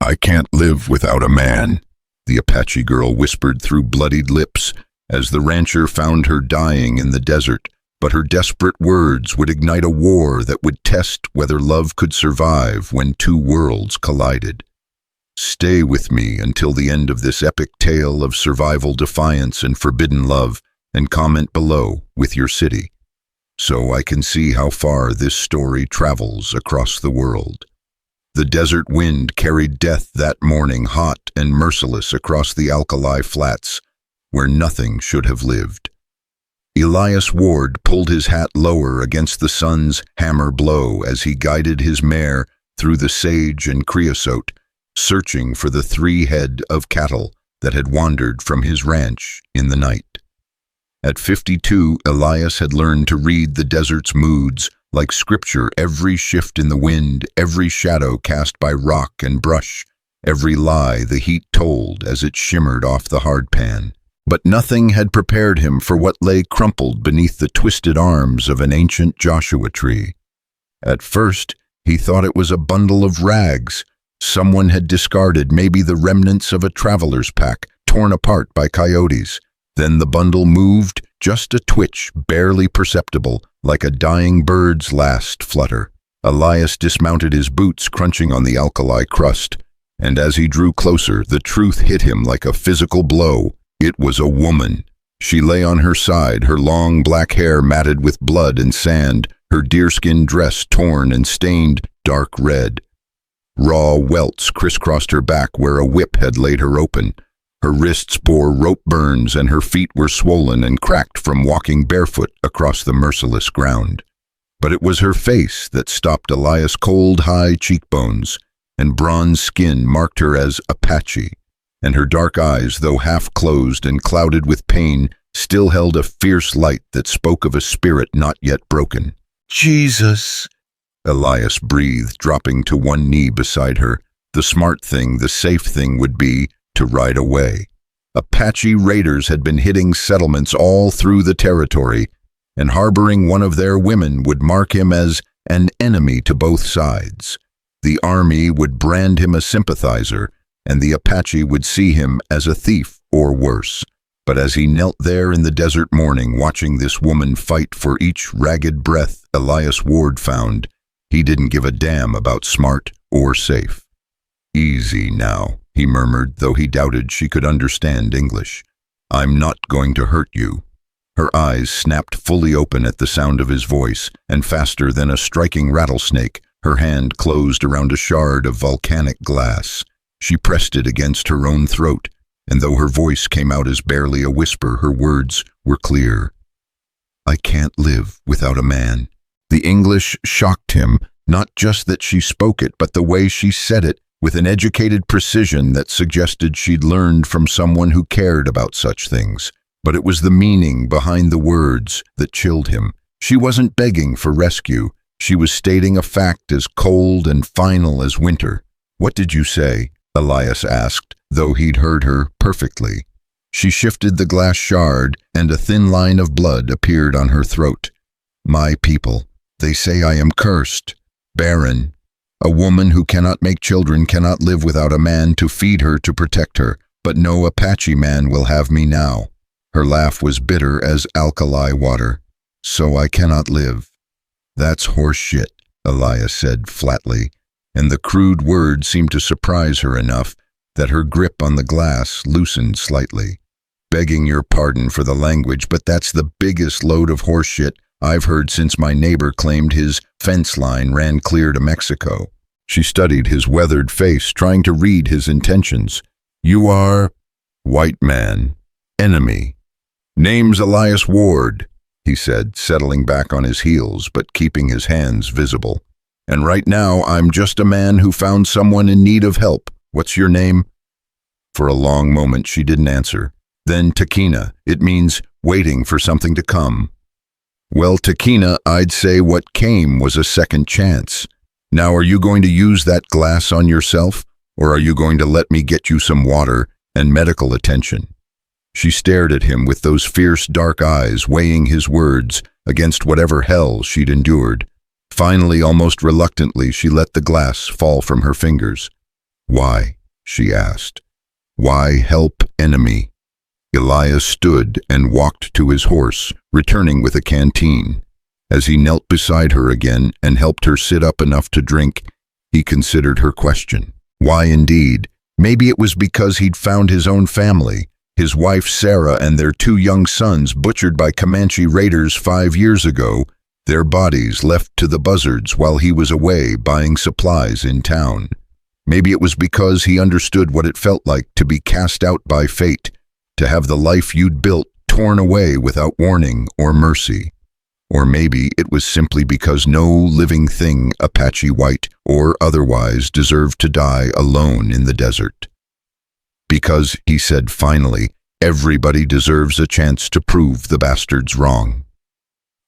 I can't live without a man, the Apache girl whispered through bloodied lips as the rancher found her dying in the desert, but her desperate words would ignite a war that would test whether love could survive when two worlds collided. Stay with me until the end of this epic tale of survival, defiance, and forbidden love, and comment below with your city, so I can see how far this story travels across the world. The desert wind carried death that morning, hot and merciless across the alkali flats, where nothing should have lived. Elias Ward pulled his hat lower against the sun's hammer blow as he guided his mare through the sage and creosote, searching for the 3 head of cattle that had wandered from his ranch in the night. At 52, Elias had learned to read the desert's moods like scripture. Every shift in the wind, every shadow cast by rock and brush, every lie the heat told as it shimmered off the hardpan. But nothing had prepared him for what lay crumpled beneath the twisted arms of an ancient Joshua tree. At first, he thought it was a bundle of rags someone had discarded, maybe the remnants of a traveler's pack torn apart by coyotes. Then the bundle moved, just a twitch, barely perceptible, like a dying bird's last flutter. Elias dismounted, his boots crunching on the alkali crust, and as he drew closer, the truth hit him like a physical blow. It was a woman. She lay on her side, her long black hair matted with blood and sand, her deerskin dress torn and stained dark red. Raw welts crisscrossed her back where a whip had laid her open. Her wrists bore rope burns and her feet were swollen and cracked from walking barefoot across the merciless ground. But it was her face that stopped Elias. Cold, high cheekbones and bronze skin marked her as Apache, and her dark eyes, though half closed and clouded with pain, still held a fierce light that spoke of a spirit not yet broken. "Jesus," Elias breathed, dropping to one knee beside her. The smart thing, the safe thing would be to ride away. Apache raiders had been hitting settlements all through the territory, and harboring one of their women would mark him as an enemy to both sides. The army would brand him a sympathizer, and the Apache would see him as a thief or worse. But as he knelt there in the desert morning, watching this woman fight for each ragged breath Elias Ward found, he didn't give a damn about smart or safe. "Easy now," he murmured, though he doubted she could understand English. "I'm not going to hurt you." Her eyes snapped fully open at the sound of his voice, and faster than a striking rattlesnake, her hand closed around a shard of volcanic glass. She pressed it against her own throat, and though her voice came out as barely a whisper, her words were clear. "I can't live without a man." The English shocked him, not just that she spoke it, but the way she said it, with an educated precision that suggested she'd learned from someone who cared about such things. But it was the meaning behind the words that chilled him. She wasn't begging for rescue. She was stating a fact as cold and final as winter. "What did you say?" Elias asked, though he'd heard her perfectly. She shifted the glass shard, and a thin line of blood appeared on her throat. "My people, they say I am cursed, barren. A woman who cannot make children cannot live without a man to feed her, to protect her, but no Apache man will have me now." Her laugh was bitter as alkali water. "So I cannot live." "That's horse shit," Elias said flatly, and the crude word seemed to surprise her enough that her grip on the glass loosened slightly. "Begging your pardon for the language, but that's the biggest load of horse shit I've heard since my neighbor claimed his fence line ran clear to Mexico." She studied his weathered face, trying to read his intentions. "You are—" "White man. Enemy. Name's Elias Ward," he said, settling back on his heels but keeping his hands visible. "And right now I'm just a man who found someone in need of help. What's your name?" For a long moment she didn't answer. Then Takina. It means waiting for something to come. "Well, Takina, I'd say what came was a second chance. Now, are you going to use that glass on yourself, or are you going to let me get you some water and medical attention?" She stared at him with those fierce dark eyes, weighing his words against whatever hell she'd endured. Finally, almost reluctantly, she let the glass fall from her fingers. "Why?" she asked. "Why help enemy?" Elias stood and walked to his horse, returning with a canteen. As he knelt beside her again and helped her sit up enough to drink, he considered her question. Why indeed? Maybe it was because he'd found his own family, his wife Sarah and their 2 young sons butchered by Comanche raiders 5 years ago, their bodies left to the buzzards while he was away buying supplies in town. Maybe it was because he understood what it felt like to be cast out by fate, to have the life you'd built torn away without warning or mercy. Or maybe it was simply because no living thing, Apache white or otherwise, deserved to die alone in the desert. Because, he said finally, everybody deserves a chance to prove the bastards wrong.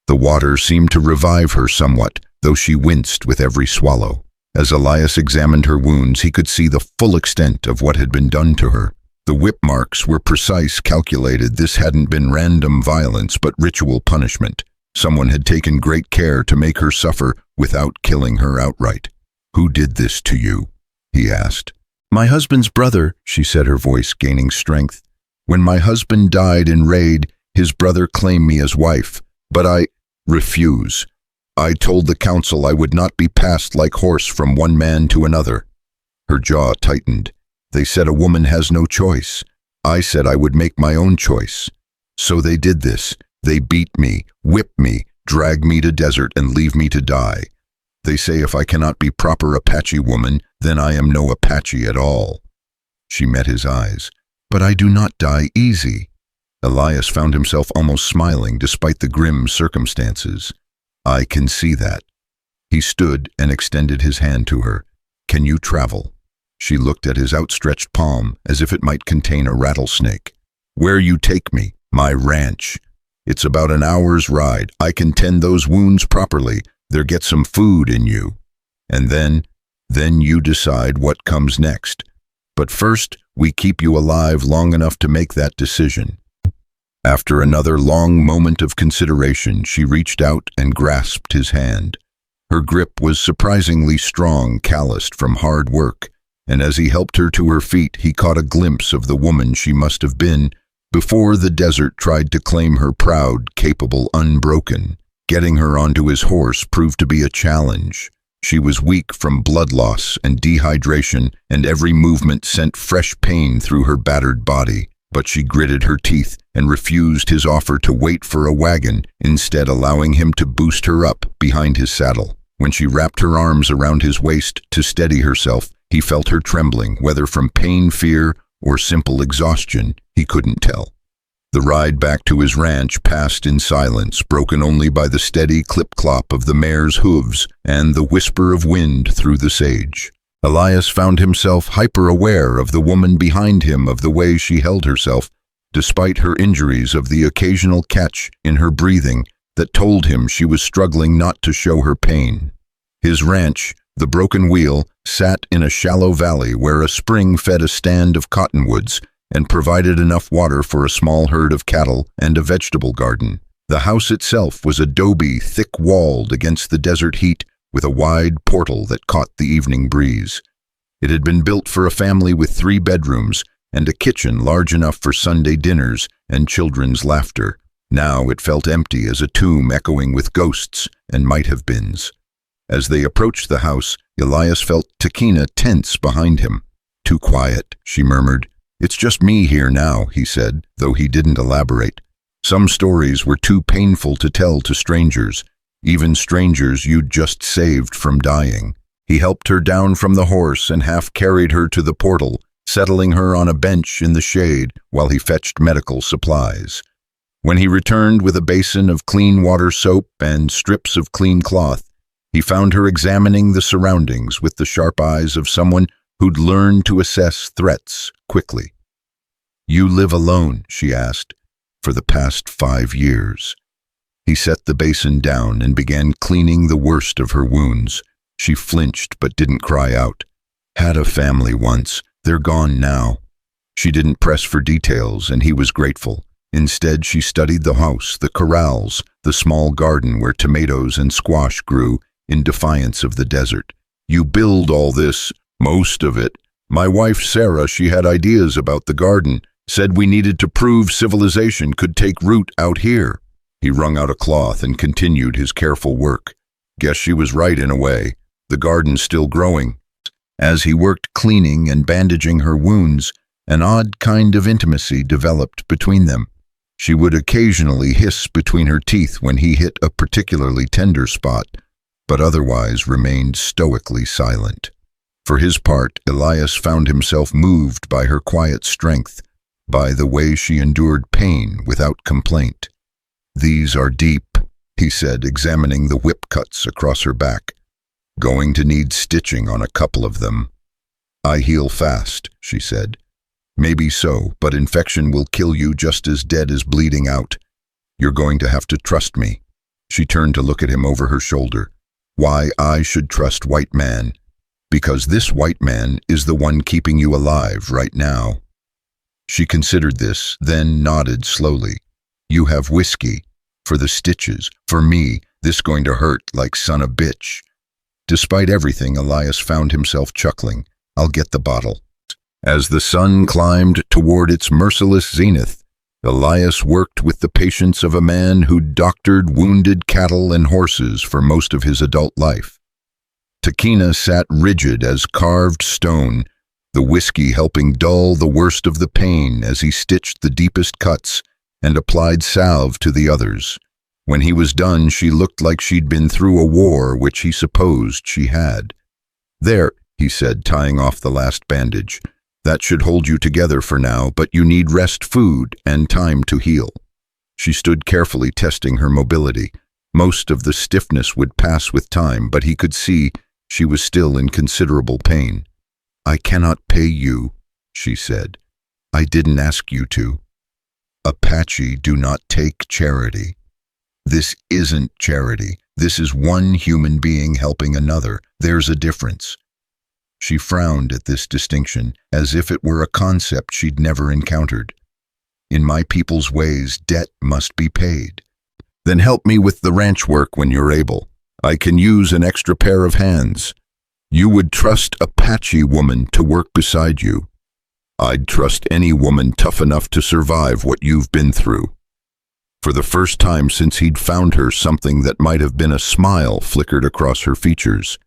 The water seemed to revive her somewhat, though she winced with every swallow. As Elias examined her wounds, he could see the full extent of what had been done to her. The whip marks were precise, calculated. This hadn't been random violence, but ritual punishment. Someone had taken great care to make her suffer without killing her outright. "Who did this to you?" he asked. "My husband's brother," she said, her voice gaining strength. "When my husband died in raid, his brother claimed me as wife, but I refuse. I told the council I would not be passed like horse from one man to another." Her jaw tightened. "They said a woman has no choice. I said I would make my own choice. So they did this. They beat me, whip me, drag me to desert and leave me to die. They say if I cannot be proper Apache woman, then I am no Apache at all." She met his eyes. "But I do not die easy." Elias found himself almost smiling despite the grim circumstances. "I can see that." He stood and extended his hand to her. "Can you travel?" She looked at his outstretched palm as if it might contain a rattlesnake. "Where you take me, my ranch. It's about an hour's ride. I can tend those wounds properly. There get some food in you. And then you decide what comes next. But first, we keep you alive long enough to make that decision." After another long moment of consideration, she reached out and grasped his hand. Her grip was surprisingly strong, calloused from hard work, and as he helped her to her feet, he caught a glimpse of the woman she must have been before the desert tried to claim her proud, capable, unbroken. Getting her onto his horse proved to be a challenge. She was weak from blood loss and dehydration, and every movement sent fresh pain through her battered body. But she gritted her teeth and refused his offer to wait for a wagon, instead allowing him to boost her up behind his saddle. When she wrapped her arms around his waist to steady herself, he felt her trembling, whether from pain, fear, or simple exhaustion, he couldn't tell. The ride back to his ranch passed in silence, broken only by the steady clip-clop of the mare's hooves and the whisper of wind through the sage. Elias found himself hyper-aware of the woman behind him, of the way she held herself, despite her injuries, of the occasional catch in her breathing that told him she was struggling not to show her pain. His ranch, the Broken Wheel, sat in a shallow valley where a spring fed a stand of cottonwoods and provided enough water for a small herd of cattle and a vegetable garden. The house itself was adobe, thick-walled against the desert heat, with a wide portal that caught the evening breeze. It had been built for a family with 3 bedrooms and a kitchen large enough for Sunday dinners and children's laughter. Now it felt empty as a tomb echoing with ghosts and might-have-beens. As they approached the house, Elias felt Takina tense behind him. "Too quiet," she murmured. "It's just me here now," he said, though he didn't elaborate. Some stories were too painful to tell to strangers, even strangers you'd just saved from dying. He helped her down from the horse and half carried her to the portal, settling her on a bench in the shade while he fetched medical supplies. When he returned with a basin of clean water soap and strips of clean cloth, he found her examining the surroundings with the sharp eyes of someone who'd learned to assess threats quickly. "You live alone?" she asked. "For the past 5 years. He set the basin down and began cleaning the worst of her wounds. She flinched but didn't cry out. "Had a family once. They're gone now." She didn't press for details, and he was grateful. Instead, she studied the house, the corrals, the small garden where tomatoes and squash grew in defiance of the desert. "You build all this, most of it, My wife Sarah, she had ideas about the garden, said we needed to prove civilization could take root out here. He wrung out a cloth and continued his careful work. Guess she was right in a way. The garden's still growing. As he worked cleaning and bandaging her wounds, an odd kind of intimacy developed between them. She would occasionally hiss between her teeth when he hit a particularly tender spot, but otherwise remained stoically silent. For his part, Elias found himself moved by her quiet strength, by the way she endured pain without complaint. "These are deep," he said, examining the whip cuts across her back. "Going to need stitching on a couple of them." "I heal fast," she said. "Maybe so, but infection will kill you just as dead as bleeding out. You're going to have to trust me." She turned to look at him over her shoulder. "Why I should trust white man? Because this white man is the one keeping you alive right now." She considered this, then nodded slowly. "You have whiskey. For the stitches. For me, this going to hurt like son of bitch." Despite everything, Elias found himself chuckling. "I'll get the bottle." As the sun climbed toward its merciless zenith, Elias worked with the patience of a man who'd doctored wounded cattle and horses for most of his adult life. Takina sat rigid as carved stone, the whiskey helping dull the worst of the pain as he stitched the deepest cuts and applied salve to the others. When he was done, she looked like she'd been through a war which he supposed she had. "There," he said, tying off the last bandage. "That should hold you together for now, but you need rest, food, and time to heal." She stood carefully testing her mobility. Most of the stiffness would pass with time, but he could see she was still in considerable pain. "I cannot pay you," she said. "I didn't ask you to. Apache do not take charity. This isn't charity. This is one human being helping another. There's a difference." She frowned at this distinction, as if it were a concept she'd never encountered. "In my people's ways, debt must be paid." "Then help me with the ranch work when you're able. I can use an extra pair of hands. You would trust a Apache woman to work beside you." "I'd trust any woman tough enough to survive what you've been through." For the first time since he'd found her, something that might have been a smile flickered across her features.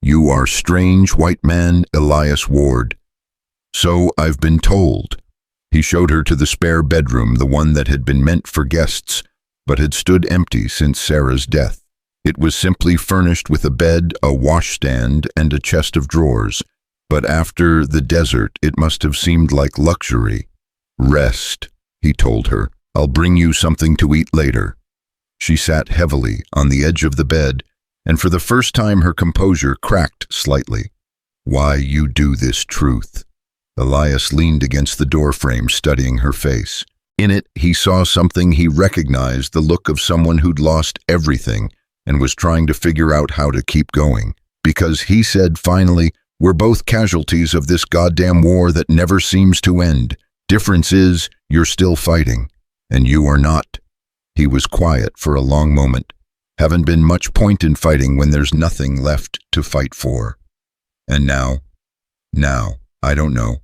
"You are strange, white man, Elias Ward." "So I've been told." He showed her to the spare bedroom, the one that had been meant for guests, but had stood empty since Sarah's death. It was simply furnished with a bed, a washstand, and a chest of drawers. But after the desert, it must have seemed like luxury. "Rest," he told her. "I'll bring you something to eat later." She sat heavily on the edge of the bed, and for the first time her composure cracked slightly. "Why you do this, truth?" Elias leaned against the doorframe, studying her face. In it, he saw something he recognized, the look of someone who'd lost everything and was trying to figure out how to keep going. Because he said finally, "We're both casualties of this goddamn war that never seems to end. Difference is, you're still fighting, and you are not." He was quiet for a long moment. "Haven't been much point in fighting when there's nothing left to fight for." "And now?" "Now, I don't know.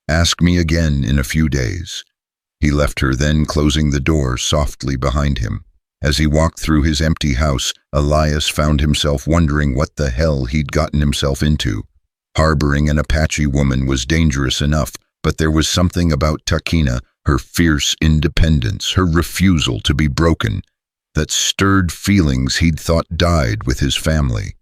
Ask me again in a few days." He left her, then closing the door softly behind him. As he walked through his empty house, Elias found himself wondering what the hell he'd gotten himself into. Harboring an Apache woman was dangerous enough, but there was something about Takina, her fierce independence, her refusal to be broken, that stirred feelings he'd thought died with his family.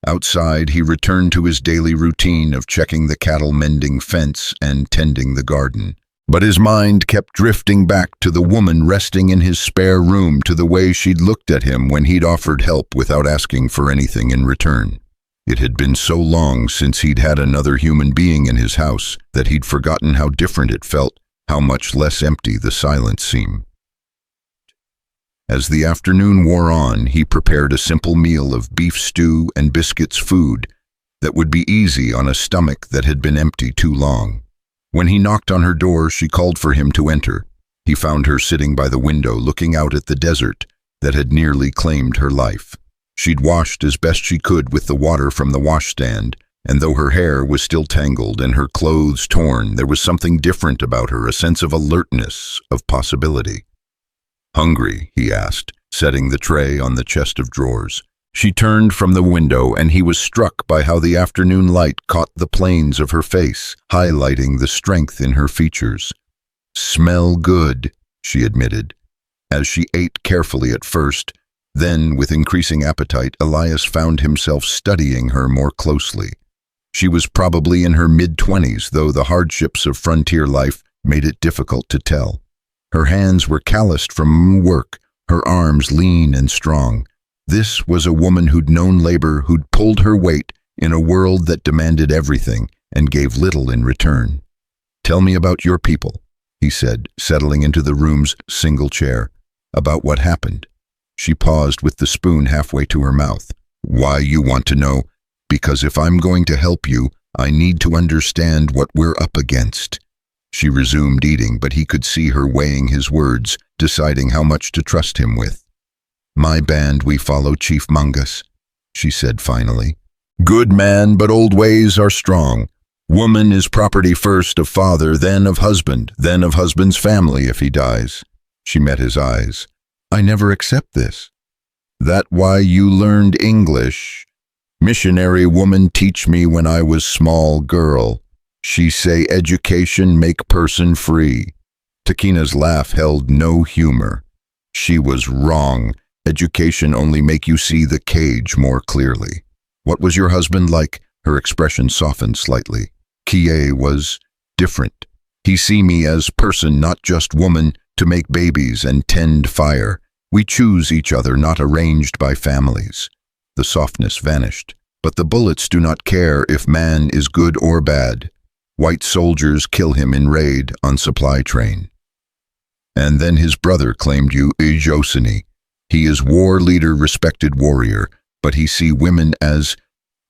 Outside, he returned to his daily routine of checking the cattle-mending fence and tending the garden. But his mind kept drifting back to the woman resting in his spare room, to the way she'd looked at him when he'd offered help without asking for anything in return. It had been so long since he'd had another human being in his house that he'd forgotten how different it felt, how much less empty the silence seemed. As the afternoon wore on, he prepared a simple meal of beef stew and biscuits, food that would be easy on a stomach that had been empty too long. When he knocked on her door, she called for him to enter. He found her sitting by the window, looking out at the desert that had nearly claimed her life. She'd washed as best she could with the water from the washstand and though her hair was still tangled and her clothes torn, there was something different about her, a sense of alertness, of possibility. "Hungry?" he asked, setting the tray on the chest of drawers. She turned from the window, and he was struck by how the afternoon light caught the planes of her face, highlighting the strength in her features. "Smell good," she admitted. As she ate carefully at first, then, with increasing appetite, Elias found himself studying her more closely. She was probably in her mid-20s, though the hardships of frontier life made it difficult to tell. Her hands were calloused from work, her arms lean and strong. This was a woman who'd known labor, who'd pulled her weight in a world that demanded everything and gave little in return. "Tell me about your people," he said, settling into the room's single chair. "About what happened." She paused with the spoon halfway to her mouth. "Why you want to know? Because if I'm going to help you, I need to understand what we're up against." She resumed eating, but he could see her weighing his words, deciding how much to trust him with. "My band, we follow Chief Mangas," she said finally. "Good man, but old ways are strong. Woman is property first of father, then of husband's family if he dies." She met his eyes. "I never accept this." "That why you learned English? Missionary woman teach me when I was small girl. She say education make person free." Takina's laugh held no humor. She was wrong. Education only make you see the cage more clearly. "What was your husband like?" Her expression softened slightly. "Kie was different. He see me as person, not just woman, to make babies and tend fire. We choose each other, not arranged by families." The softness vanished. "But the bullets do not care if man is good or bad. White soldiers kill him in raid on supply train." "And then his brother claimed you Ijosini. He is war leader, respected warrior, but he see women as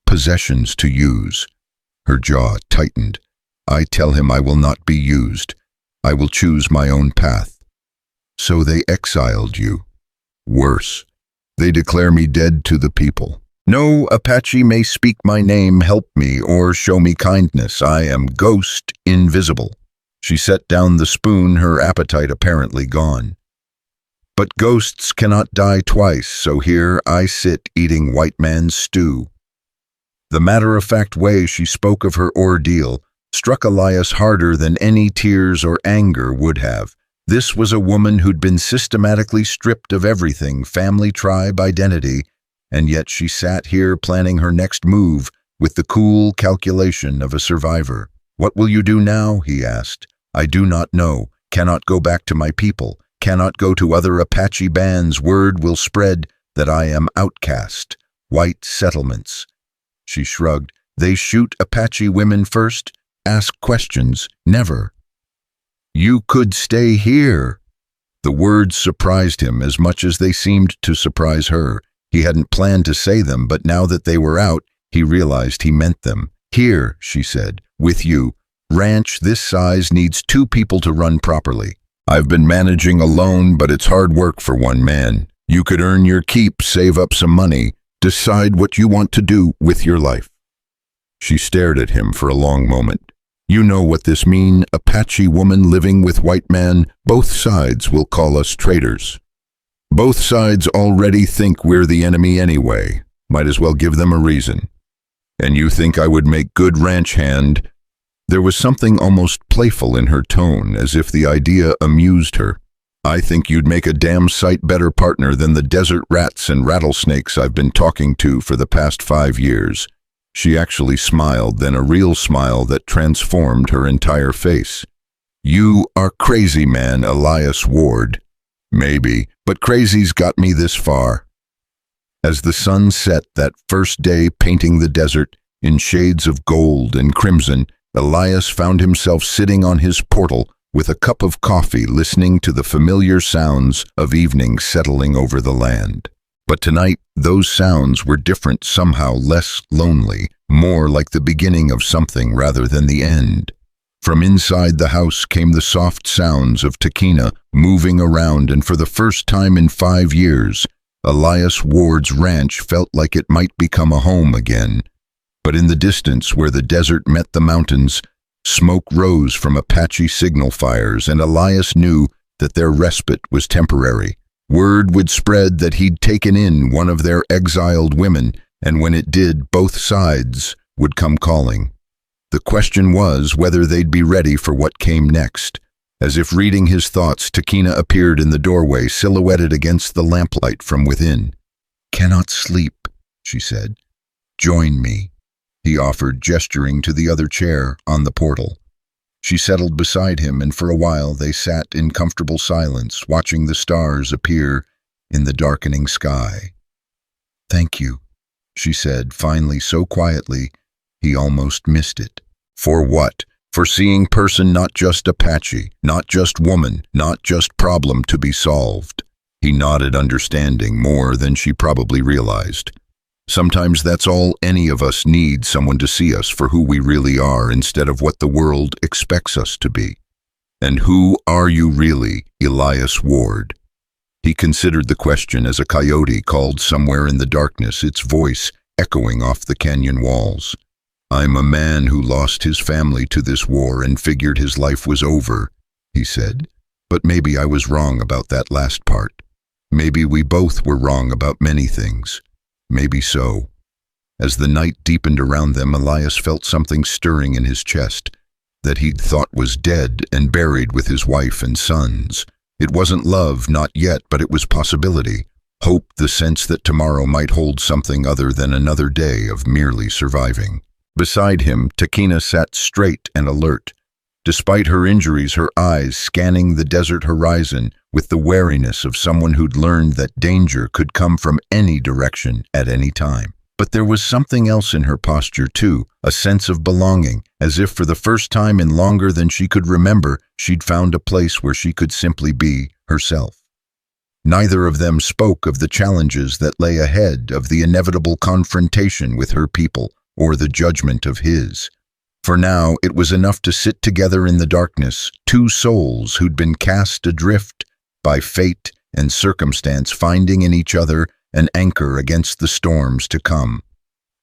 possessions to use." Her jaw tightened. "I tell him I will not be used. I will choose my own path." "So they exiled you?" "Worse. They declare me dead to the people. No Apache may speak my name, help me, or show me kindness. I am ghost, invisible." She set down the spoon, her appetite apparently gone. "But ghosts cannot die twice, so here I sit eating white man's stew." The matter-of-fact way she spoke of her ordeal struck Elias harder than any tears or anger would have. This was a woman who'd been systematically stripped of everything, family, tribe, identity, and yet she sat here planning her next move with the cool calculation of a survivor. "What will you do now?" he asked. "I do not know. Cannot go back to my people. Cannot go to other Apache bands. Word will spread that I am outcast. White settlements." She shrugged. "They shoot Apache women first? Ask questions? Never." "You could stay here." The words surprised him as much as they seemed to surprise her. He hadn't planned to say them, but now that they were out, he realized he meant them. "Here," she said, "with you. Ranch this size needs 2 people to run properly. I've been managing alone, but it's hard work for one man. You could earn your keep, save up some money, decide what you want to do with your life." She stared at him for a long moment. "You know what this mean, Apache woman living with white man. Both sides will call us traitors. Both sides already think we're the enemy anyway. Might as well give them a reason. And you think I would make good ranch hand?" There was something almost playful in her tone, as if the idea amused her. "I think you'd make a damn sight better partner than the desert rats and rattlesnakes I've been talking to for the past 5 years. She actually smiled, then a real smile that transformed her entire face. "You are crazy, man, Elias Ward." "Maybe, but crazy's got me this far." As the sun set that first day painting the desert in shades of gold and crimson, Elias found himself sitting on his portal with a cup of coffee, listening to the familiar sounds of evening settling over the land. But tonight, those sounds were different, somehow less lonely, more like the beginning of something rather than the end. From inside the house came the soft sounds of Takina moving around, and for the first time in 5 years, Elias Ward's ranch felt like it might become a home again. But in the distance, where the desert met the mountains, smoke rose from Apache signal fires, and Elias knew that their respite was temporary. Word would spread that he'd taken in one of their exiled women, and when it did, both sides would come calling. The question was whether they'd be ready for what came next. As if reading his thoughts, Takina appeared in the doorway, silhouetted against the lamplight from within. "Cannot sleep," she said. "Join me," he offered, gesturing to the other chair on the portal. She settled beside him, and for a while they sat in comfortable silence, watching the stars appear in the darkening sky. "Thank you," she said, finally, so quietly he almost missed it. "For what?" "For seeing person, not just Apache, not just woman, not just problem to be solved." He nodded, understanding more than she probably realized. Sometimes that's all any of us need, someone to see us for who we really are instead of what the world expects us to be. And who are you really, Elias Ward? He considered the question as a coyote called somewhere in the darkness, its voice echoing off the canyon walls. "I'm a man who lost his family to this war and figured his life was over," he said. "But maybe I was wrong about that last part. Maybe we both were wrong about many things. Maybe so." As the night deepened around them, Elias felt something stirring in his chest that he'd thought was dead and buried with his wife and sons. It wasn't love, not yet, but it was possibility. Hope, the sense that tomorrow might hold something other than another day of merely surviving. Beside him, Takina sat straight and alert. Despite her injuries, her eyes scanning the desert horizon with the wariness of someone who'd learned that danger could come from any direction at any time. But there was something else in her posture too, a sense of belonging, as if for the first time in longer than she could remember, she'd found a place where she could simply be herself. Neither of them spoke of the challenges that lay ahead, of the inevitable confrontation with her people, or the judgment of his. For now, it was enough to sit together in the darkness, two souls who'd been cast adrift by fate and circumstance, finding in each other an anchor against the storms to come.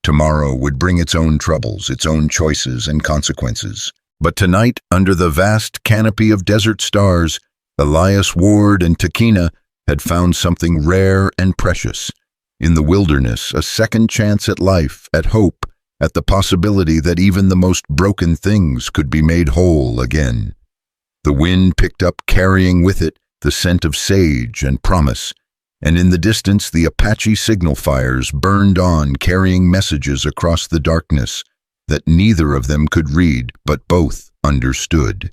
Tomorrow would bring its own troubles, its own choices and consequences. But tonight, under the vast canopy of desert stars, Elias Ward and Takina had found something rare and precious. In the wilderness, a second chance at life, at hope, at the possibility that even the most broken things could be made whole again. The wind picked up, carrying with it the scent of sage and promise, and in the distance the Apache signal fires burned on, carrying messages across the darkness that neither of them could read, but both understood.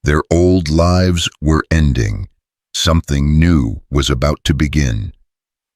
Their old lives were ending. Something new was about to begin.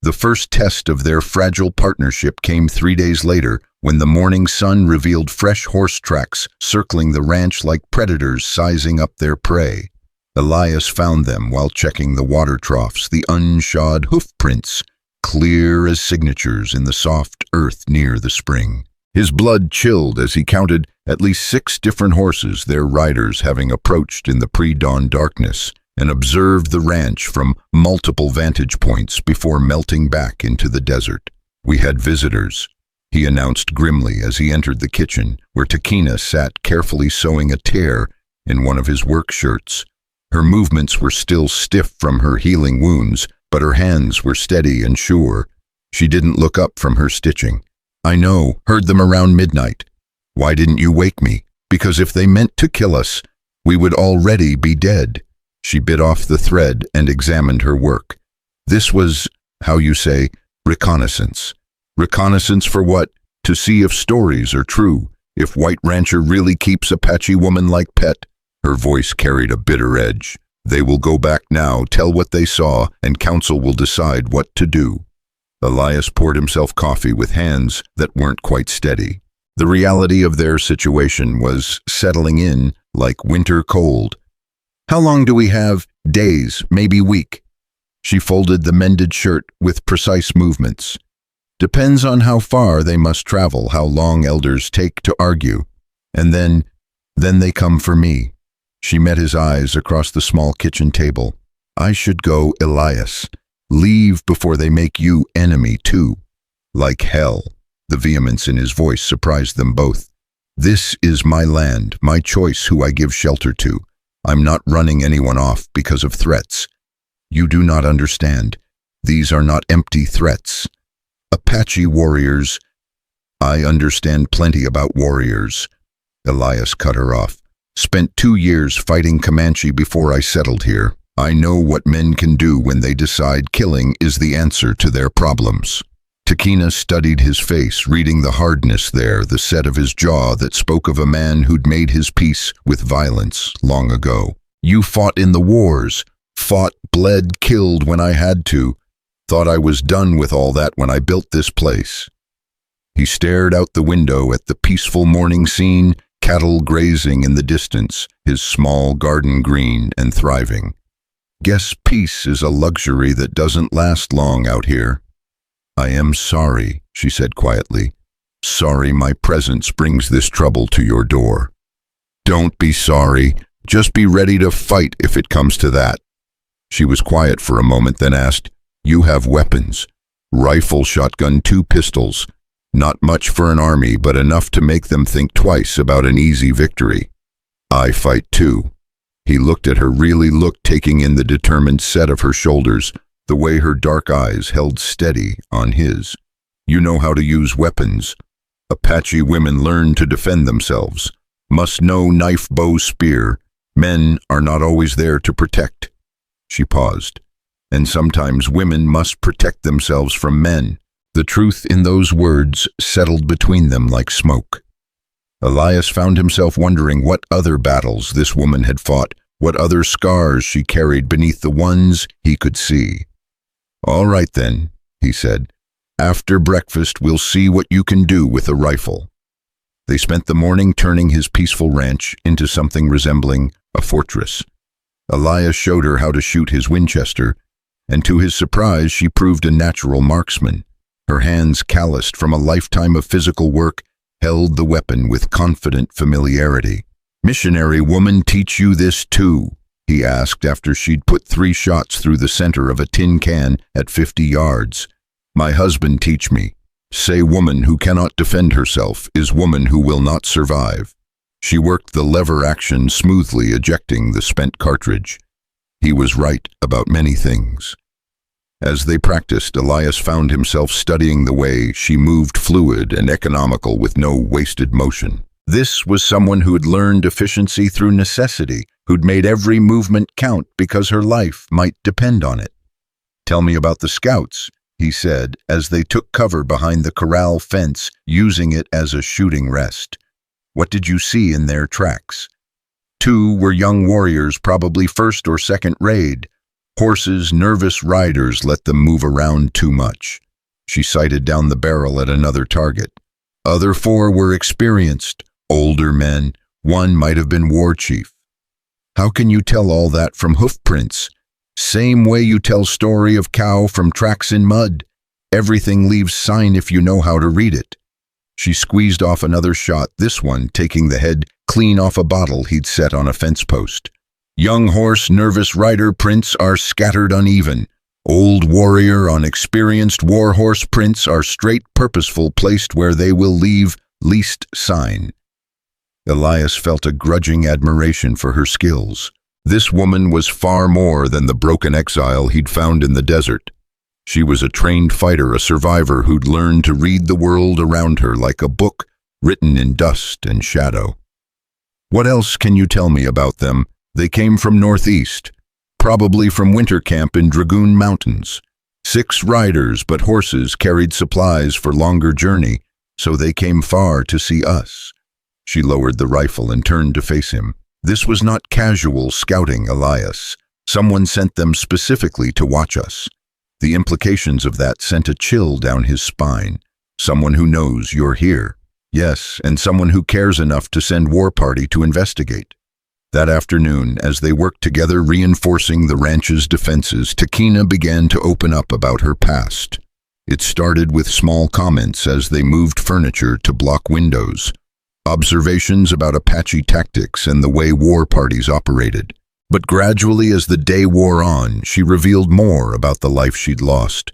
The first test of their fragile partnership came 3 days later, when the morning sun revealed fresh horse tracks circling the ranch like predators sizing up their prey. Elias found them while checking the water troughs, the unshod hoof prints, clear as signatures in the soft earth near the spring. His blood chilled as he counted at least 6 different horses, their riders having approached in the pre-dawn darkness, and observed the ranch from multiple vantage points before melting back into the desert. "We had visitors," he announced grimly as he entered the kitchen, where Takina sat carefully sewing a tear in one of his work shirts. Her movements were still stiff from her healing wounds, but her hands were steady and sure. She didn't look up from her stitching. "I know, heard them around midnight. Why didn't you wake me? Because if they meant to kill us, we would already be dead." She bit off the thread and examined her work. "This was, how you say, reconnaissance. Reconnaissance for what? To see if stories are true, if White Rancher really keeps Apache woman like pet." Her voice carried a bitter edge. "They will go back now, tell what they saw, and council will decide what to do." Elias poured himself coffee with hands that weren't quite steady. The reality of their situation was settling in like winter cold. "How long do we have? Days, maybe week." She folded the mended shirt with precise movements. "Depends on how far they must travel, how long elders take to argue. And then they come for me." She met his eyes across the small kitchen table. "I should go, Elias. Leave before they make you enemy too." "Like hell." The vehemence in his voice surprised them both. "This is my land, my choice who I give shelter to. I'm not running anyone off because of threats. You do not understand. These are not empty threats. Apache warriors—" "I understand plenty about warriors." Elias cut her off. "Spent 2 years fighting Comanche before I settled here. I know what men can do when they decide killing is the answer to their problems." Takina studied his face, reading the hardness there, the set of his jaw that spoke of a man who'd made his peace with violence long ago. "You fought in the wars, fought, bled, killed when I had to. Thought I was done with all that when I built this place." He stared out the window at the peaceful morning scene, cattle grazing in the distance, his small garden green and thriving. "Guess peace is a luxury that doesn't last long out here." "I am sorry," she said quietly. "Sorry my presence brings this trouble to your door." "Don't be sorry. Just be ready to fight if it comes to that." She was quiet for a moment, then asked, "You have weapons. Rifle, shotgun, 2 pistols. Not much for an army, but enough to make them think twice about an easy victory." "I fight too." He looked at her, taking in the determined set of her shoulders, the way her dark eyes held steady on his. "You know how to use weapons. Apache women learn to defend themselves. Must know knife, bow, spear. Men are not always there to protect." She paused. "And sometimes women must protect themselves from men." The truth in those words settled between them like smoke. Elias found himself wondering what other battles this woman had fought, what other scars she carried beneath the ones he could see. "All right then," he said. "After breakfast we'll see what you can do with a rifle." They spent the morning turning his peaceful ranch into something resembling a fortress. Elias showed her how to shoot his Winchester, and to his surprise she proved a natural marksman. Her hands, calloused from a lifetime of physical work, held the weapon with confident familiarity. "Missionary woman teach you this too?" he asked after she'd put 3 shots through the center of a tin can at 50 yards. "My husband teach me. Say woman who cannot defend herself is woman who will not survive." She worked the lever action smoothly, ejecting the spent cartridge. He was right about many things. As they practiced, Elias found himself studying the way she moved, fluid and economical with no wasted motion. This was someone who had learned efficiency through necessity, who'd made every movement count because her life might depend on it. "Tell me about the scouts," he said, as they took cover behind the corral fence, using it as a shooting rest. "What did you see in their tracks?" 2 were young warriors, probably first or second raid. Horses, nervous riders let them move around too much. She sighted down the barrel at another target. Other 4 were experienced, older men. 1 might have been war chief. "How can you tell all that from hoof prints?" "Same way you tell story of cow from tracks in mud. Everything leaves sign if you know how to read it." She squeezed off another shot, this one taking the head clean off a bottle he'd set on a fence post. "Young horse, nervous rider prints are scattered uneven. Old warrior on experienced war horse prints are straight, purposeful, placed where they will leave least sign." Elias felt a grudging admiration for her skills. This woman was far more than the broken exile he'd found in the desert. She was a trained fighter, a survivor who'd learned to read the world around her like a book written in dust and shadow. "What else can you tell me about them?" "They came from northeast, probably from winter camp in Dragoon Mountains. 6 riders, but horses carried supplies for longer journey, so they came far to see us." She lowered the rifle and turned to face him. "This was not casual scouting, Elias. Someone sent them specifically to watch us." The implications of that sent a chill down his spine. "Someone who knows you're here." "Yes, and someone who cares enough to send war party to investigate." That afternoon, as they worked together reinforcing the ranch's defenses, Takina began to open up about her past. It started with small comments as they moved furniture to block windows, observations about Apache tactics and the way war parties operated. But gradually, as the day wore on, she revealed more about the life she'd lost.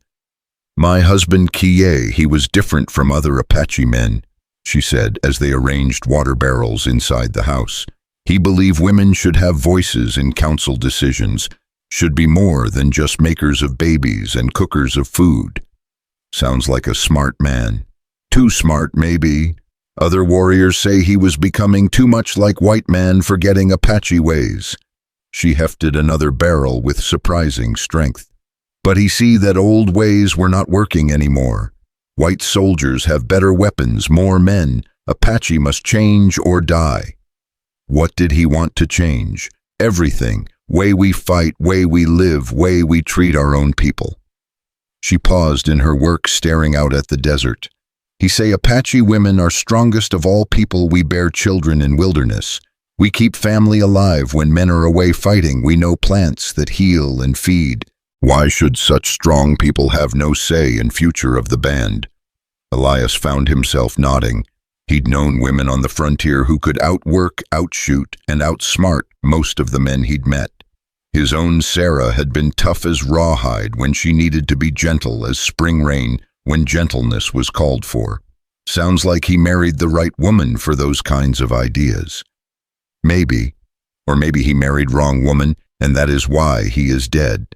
"My husband Kie, he was different from other Apache men," she said as they arranged water barrels inside the house. "He believed women should have voices in council decisions, should be more than just makers of babies and cookers of food." Sounds like a smart man. Too smart, maybe. Other warriors say he was becoming too much like white man, forgetting Apache ways. She hefted another barrel with surprising strength. "But he see that old ways were not working anymore. White soldiers have better weapons, more men. Apache must change or die." What did he want to change? Everything. Way we fight, way we live, way we treat our own people. She paused in her work, staring out at the desert. "He say Apache women are strongest of all people. We bear children in wilderness. We keep family alive when men are away fighting. We know plants that heal and feed. Why should such strong people have no say in future of the band?" Elias found himself nodding. He'd known women on the frontier who could outwork, outshoot, and outsmart most of the men he'd met. His own Sarah had been tough as rawhide when she needed to be gentle as spring rain when gentleness was called for. Sounds like he married the right woman for those kinds of ideas. Maybe, or maybe he married wrong woman, and that is why he is dead.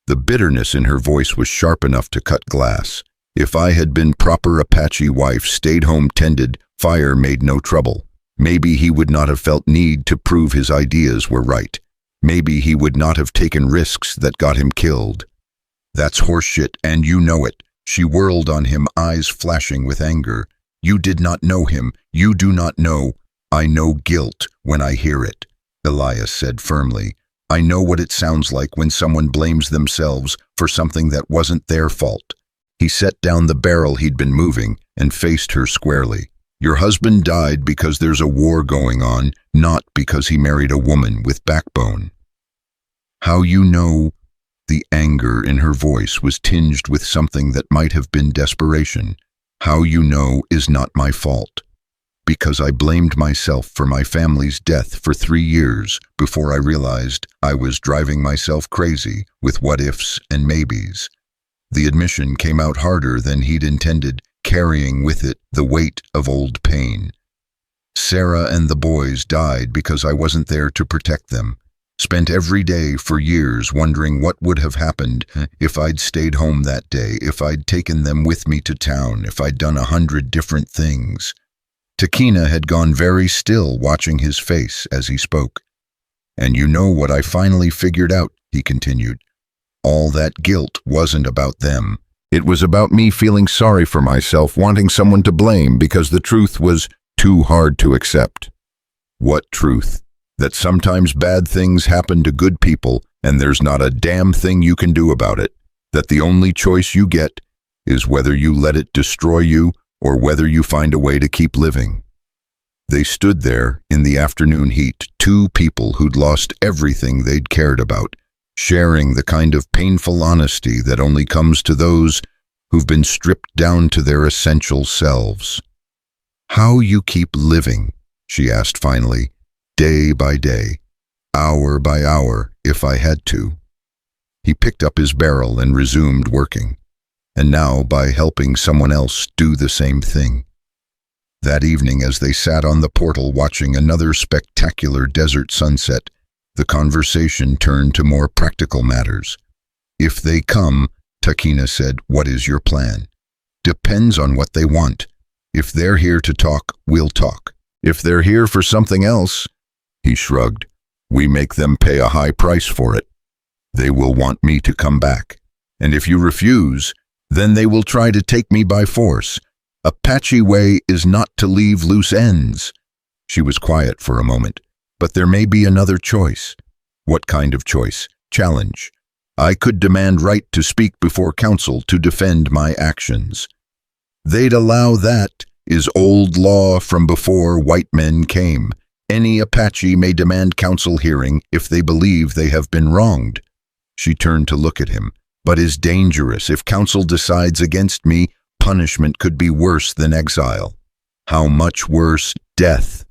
The bitterness in her voice was sharp enough to cut glass. "If I had been proper Apache wife, stayed home, tended, fire, made no trouble. Maybe he would not have felt need to prove his ideas were right. Maybe he would not have taken risks that got him killed." "That's horseshit, and you know it." She whirled on him, eyes flashing with anger. "You did not know him. You do not know." "I know guilt when I hear it," Elias said firmly. "I know what it sounds like when someone blames themselves for something that wasn't their fault." He set down the barrel he'd been moving and faced her squarely. "Your husband died because there's a war going on, not because he married a woman with backbone." "How you know?" The anger in her voice was tinged with something that might have been desperation. "How you know is not my fault. Because I blamed myself for my family's death for 3 years before I realized I was driving myself crazy with what-ifs and maybes." The admission came out harder than he'd intended, carrying with it the weight of old pain. "Sarah and the boys died because I wasn't there to protect them. Spent every day for years wondering what would have happened if I'd stayed home that day, if I'd taken them with me to town, if I'd done 100 different things." Takina had gone very still, watching his face as he spoke. "And you know what I finally figured out," he continued. "All that guilt wasn't about them. It was about me feeling sorry for myself, wanting someone to blame because the truth was too hard to accept." "What truth?" "That sometimes bad things happen to good people and there's not a damn thing you can do about it. That the only choice you get is whether you let it destroy you or whether you find a way to keep living." They stood there in the afternoon heat, two people who'd lost everything they'd cared about, sharing the kind of painful honesty that only comes to those who've been stripped down to their essential selves. "How you keep living?" she asked finally. "Day by day, hour by hour, if I had to." He picked up his barrel and resumed working, and now by helping someone else do the same thing. That evening, as they sat on the portal watching another spectacular desert sunset, the conversation turned to more practical matters. "If they come," Takina said, "what is your plan?" "Depends on what they want. If they're here to talk, we'll talk. If they're here for something else," he shrugged, "we make them pay a high price for it. They will want me to come back. And if you refuse, then they will try to take me by force. Apache way is not to leave loose ends." She was quiet for a moment. "But there may be another choice." "What kind of choice?" "Challenge. I could demand right to speak before council to defend my actions." "They'd allow that. Is old law from before white men came. Any Apache may demand council hearing if they believe they have been wronged." She turned to look at him. "But is dangerous. If council decides against me, punishment could be worse than exile." "How much worse?" "Death."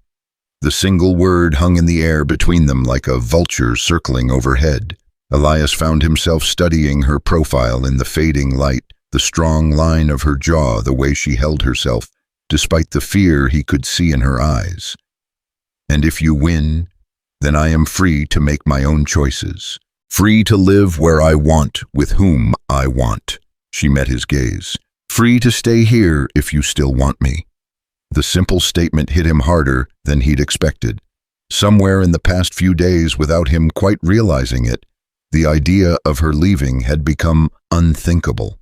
The single word hung in the air between them like a vulture circling overhead. Elias found himself studying her profile in the fading light, the strong line of her jaw, the way she held herself, despite the fear he could see in her eyes. "And if you win, then I am free to make my own choices. Free to live where I want, with whom I want." She met his gaze. "Free to stay here if you still want me." The simple statement hit him harder than he'd expected. Somewhere in the past few days, without him quite realizing it, the idea of her leaving had become unthinkable.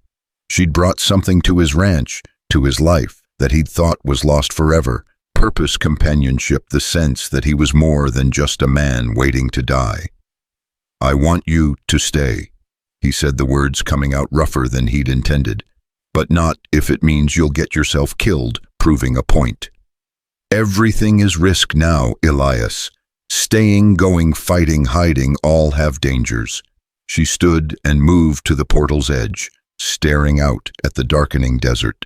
She'd brought something to his ranch, to his life, that he'd thought was lost forever. Purpose, companionship, the sense that he was more than just a man waiting to die. "I want you to stay," he said, the words coming out rougher than he'd intended. "But not if it means you'll get yourself killed, proving a point. Everything is risk now, Elias. Staying, going, fighting, hiding, all have dangers." She stood and moved to the portal's edge, staring out at the darkening desert.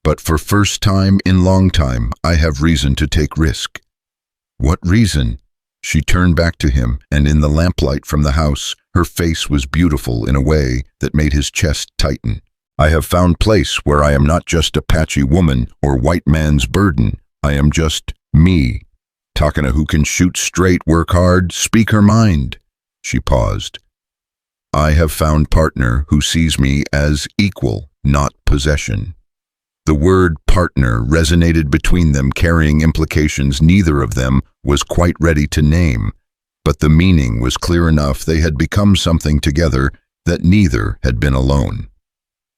"But for first time in long time, I have reason to take risk." "What reason?" She turned back to him, and in the lamplight from the house, her face was beautiful in a way that made his chest tighten. "I have found place where I am not just Apache woman or white man's burden. I am just me. Takina, who can shoot straight, work hard, speak her mind." She paused. "I have found partner who sees me as equal, not possession." The word partner resonated between them, carrying implications neither of them was quite ready to name, but the meaning was clear enough. They had become something together that neither had been alone.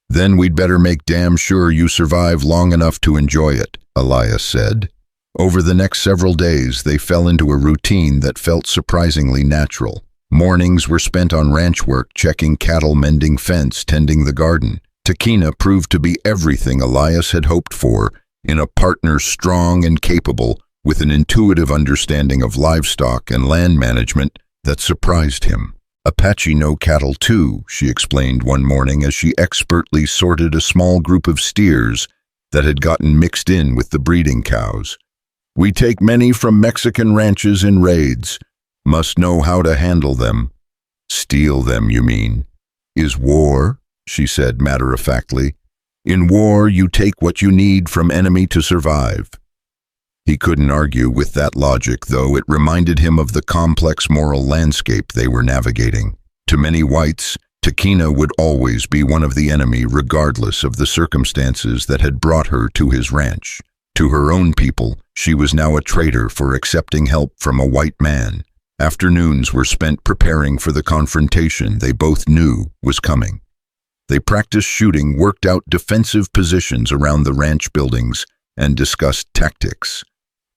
"Then we'd better make damn sure you survive long enough to enjoy it," Elias said. Over the next several days, they fell into a routine that felt surprisingly natural. Mornings were spent on ranch work, checking cattle, mending fence, tending the garden. Takina proved to be everything Elias had hoped for, in a partner strong and capable, with an intuitive understanding of livestock and land management that surprised him. "Apache know cattle too," she explained one morning as she expertly sorted a small group of steers that had gotten mixed in with the breeding cows. "We take many from Mexican ranches in raids. Must know how to handle them." "Steal them, you mean?" "Is war," she said matter-of-factly. "In war, you take what you need from enemy to survive." He couldn't argue with that logic, though it reminded him of the complex moral landscape they were navigating. To many whites, Takina would always be one of the enemy, regardless of the circumstances that had brought her to his ranch. To her own people, she was now a traitor for accepting help from a white man. Afternoons were spent preparing for the confrontation they both knew was coming. They practiced shooting, worked out defensive positions around the ranch buildings, and discussed tactics.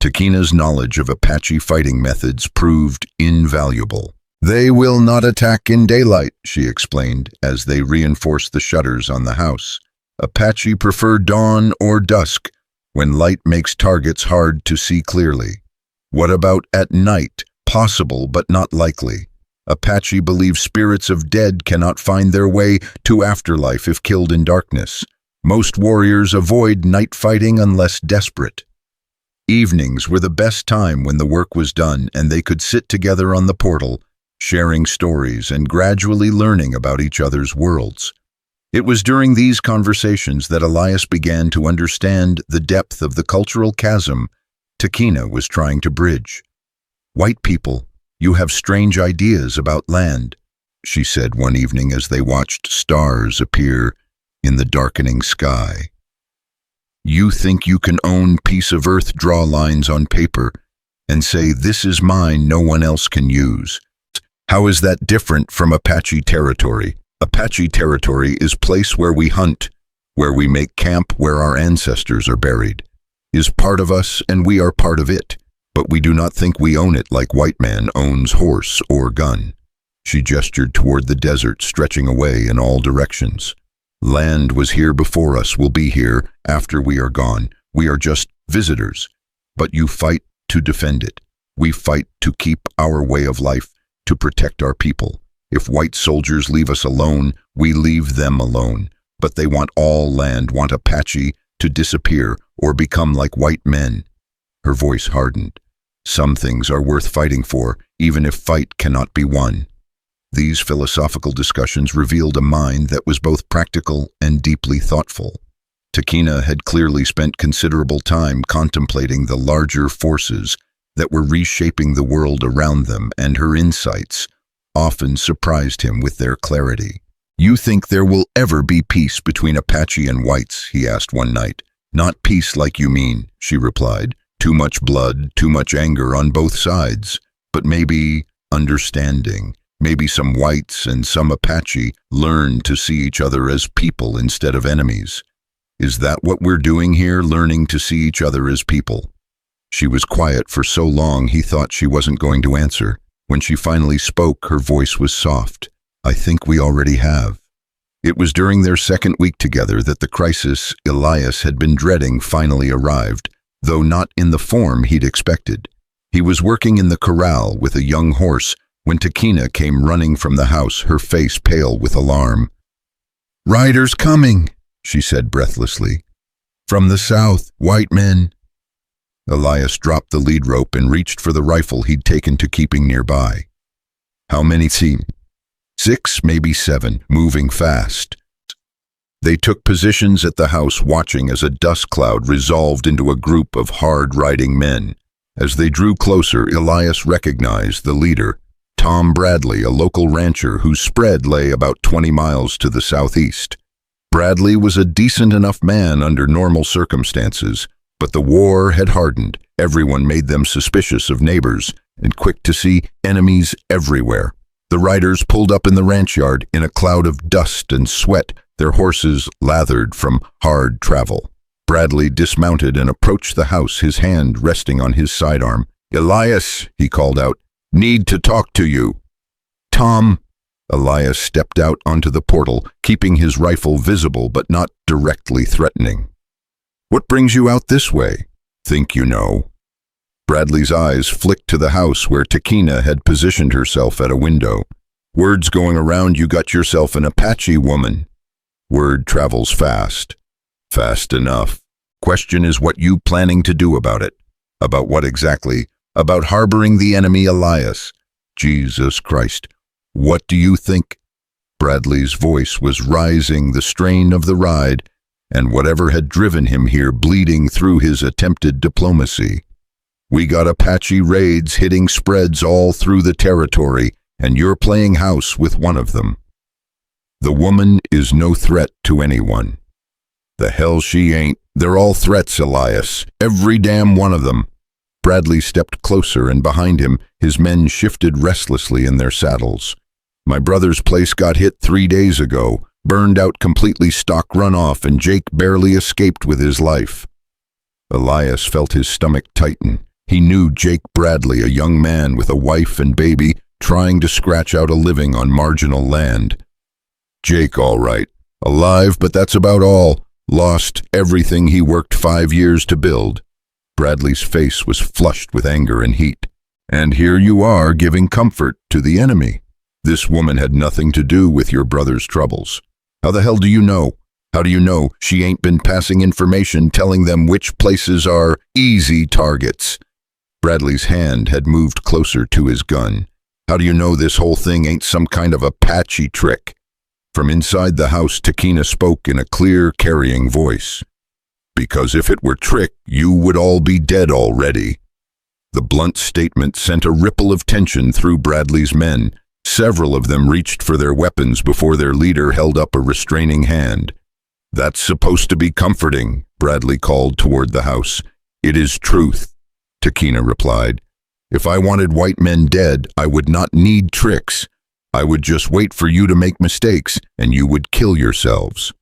Takina's knowledge of Apache fighting methods proved invaluable. "They will not attack in daylight," she explained, as they reinforced the shutters on the house. "Apache prefer dawn or dusk, when light makes targets hard to see clearly." "What about at night? Possible, but not likely. Apache believe spirits of dead cannot find their way to afterlife if killed in darkness. Most warriors avoid night fighting unless desperate." Evenings were the best time when the work was done and they could sit together on the portal, sharing stories and gradually learning about each other's worlds. It was during these conversations that Elias began to understand the depth of the cultural chasm Takina was trying to bridge. "White people, you have strange ideas about land," she said one evening as they watched stars appear in the darkening sky. "You think you can own piece of earth, draw lines on paper, and say, 'This is mine, no one else can use.' How is that different from Apache territory? Apache territory is place where we hunt, where we make camp, where our ancestors are buried. Is part of us and we are part of it, but we do not think we own it like white man owns horse or gun." She gestured toward the desert stretching away in all directions. "Land was here before us, will be here after we are gone. We are just visitors. But you fight to defend it. We fight to keep our way of life, to protect our people. If white soldiers leave us alone, we leave them alone. But they want all land, want Apache to disappear or become like white men." Her voice hardened. "Some things are worth fighting for, even if fight cannot be won." These philosophical discussions revealed a mind that was both practical and deeply thoughtful. Takina had clearly spent considerable time contemplating the larger forces that were reshaping the world around them, and her insights often surprised him with their clarity. "You think there will ever be peace between Apache and whites?" he asked one night. "Not peace like you mean," she replied. "Too much blood, too much anger on both sides. But maybe understanding. Maybe some whites and some Apache learn to see each other as people instead of enemies. Is that what we're doing here, learning to see each other as people?" She was quiet for so long he thought she wasn't going to answer. When she finally spoke, her voice was soft. "I think we already have." It was during their second week together that the crisis Elias had been dreading finally arrived, though not in the form he'd expected. He was working in the corral with a young horse when Takina came running from the house, her face pale with alarm. "Riders coming," she said breathlessly. "From the south, white men." Elias dropped the lead rope and reached for the rifle he'd taken to keeping nearby. "How many team?" "6, maybe 7, moving fast." They took positions at the house, watching as a dust cloud resolved into a group of hard-riding men. As they drew closer, Elias recognized the leader, Tom Bradley, a local rancher whose spread lay about 20 miles to the southeast. Bradley was a decent enough man under normal circumstances, but the war had hardened. Everyone made them suspicious of neighbors and quick to see enemies everywhere. The riders pulled up in the ranch yard in a cloud of dust and sweat, their horses lathered from hard travel. Bradley dismounted and approached the house, his hand resting on his sidearm. "Elias," he called out, "need to talk to you." "Tom." Elias stepped out onto the portal, keeping his rifle visible but not directly threatening. "What brings you out this way?" "Think you know." Bradley's eyes flicked to the house where Takina had positioned herself at a window. "Word's going around you got yourself an Apache woman." "Word travels fast." "Fast enough. Question is, what you planning to do about it?" "About what exactly?" "About harboring the enemy Elias." "Jesus Christ. What do you think?" Bradley's voice was rising, the strain of the ride, and whatever had driven him here bleeding through his attempted diplomacy. "We got Apache raids hitting spreads all through the territory, and you're playing house with one of them." "The woman is no threat to anyone." "The hell she ain't. They're all threats, Elias. Every damn one of them." Bradley stepped closer, and behind him, his men shifted restlessly in their saddles. "My brother's place got hit 3 days ago, burned out completely, stock run off, and Jake barely escaped with his life." Elias felt his stomach tighten. He knew Jake Bradley, a young man with a wife and baby, trying to scratch out a living on marginal land. "Jake, all right. Alive, but that's about all. Lost everything he worked 5 years to build." Bradley's face was flushed with anger and heat. "And here you are giving comfort to the enemy. This woman had nothing to do with your brother's troubles. How the hell do you know? How do you know she ain't been passing information telling them which places are easy targets?" Bradley's hand had moved closer to his gun. "How do you know this whole thing ain't some kind of Apache trick?" From inside the house, Takina spoke in a clear, carrying voice. "Because if it were trick, you would all be dead already." The blunt statement sent a ripple of tension through Bradley's men. Several of them reached for their weapons before their leader held up a restraining hand. "That's supposed to be comforting," Bradley called toward the house. "It is truth," Takina replied. "If I wanted white men dead, I would not need tricks. I would just wait for you to make mistakes, and you would kill yourselves."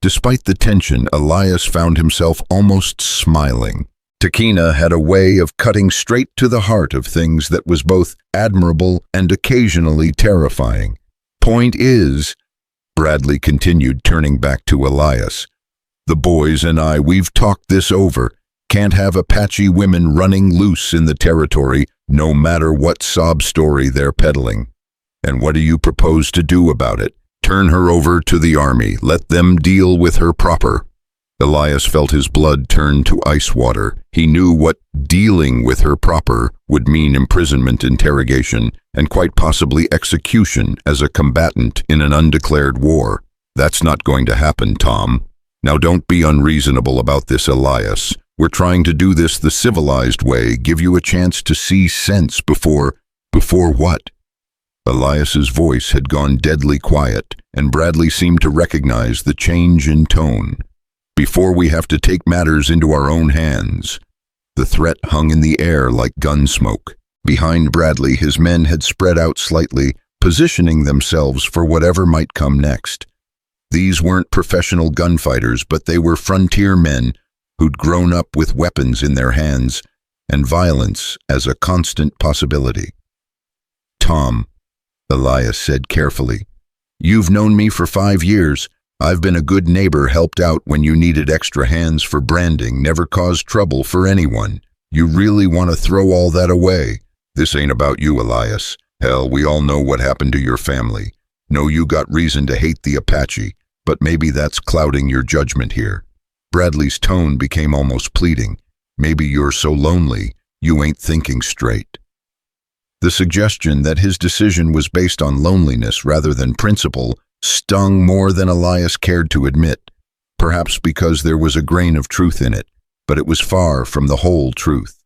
Despite the tension, Elias found himself almost smiling. Takina had a way of cutting straight to the heart of things that was both admirable and occasionally terrifying. "Point is," Bradley continued, turning back to Elias, "the boys and I, we've talked this over. Can't have Apache women running loose in the territory, no matter what sob story they're peddling." "And what do you propose to do about it?" "Turn her over to the army. Let them deal with her proper." Elias felt his blood turn to ice water. He knew what dealing with her proper would mean: imprisonment, interrogation, and quite possibly execution as a combatant in an undeclared war. That's not going to happen, Tom. Now don't be unreasonable about this, Elias. We're trying to do this the civilized way, give you a chance to see sense before what? Elias's voice had gone deadly quiet, and Bradley seemed to recognize the change in tone. Before we have to take matters into our own hands. The threat hung in the air like gun smoke. Behind Bradley, his men had spread out slightly, positioning themselves for whatever might come next. These weren't professional gunfighters, but they were frontier men who'd grown up with weapons in their hands and violence as a constant possibility. Tom, Elias said carefully, you've known me for 5 years. I've been a good neighbor, helped out when you needed extra hands for branding, never caused trouble for anyone. You really want to throw all that away? This ain't about you, Elias. Hell, we all know what happened to your family. Know you got reason to hate the Apache, but maybe that's clouding your judgment here. Bradley's tone became almost pleading. Maybe you're so lonely, you ain't thinking straight. The suggestion that his decision was based on loneliness rather than principle stung more than Elias cared to admit, perhaps because there was a grain of truth in it, but it was far from the whole truth.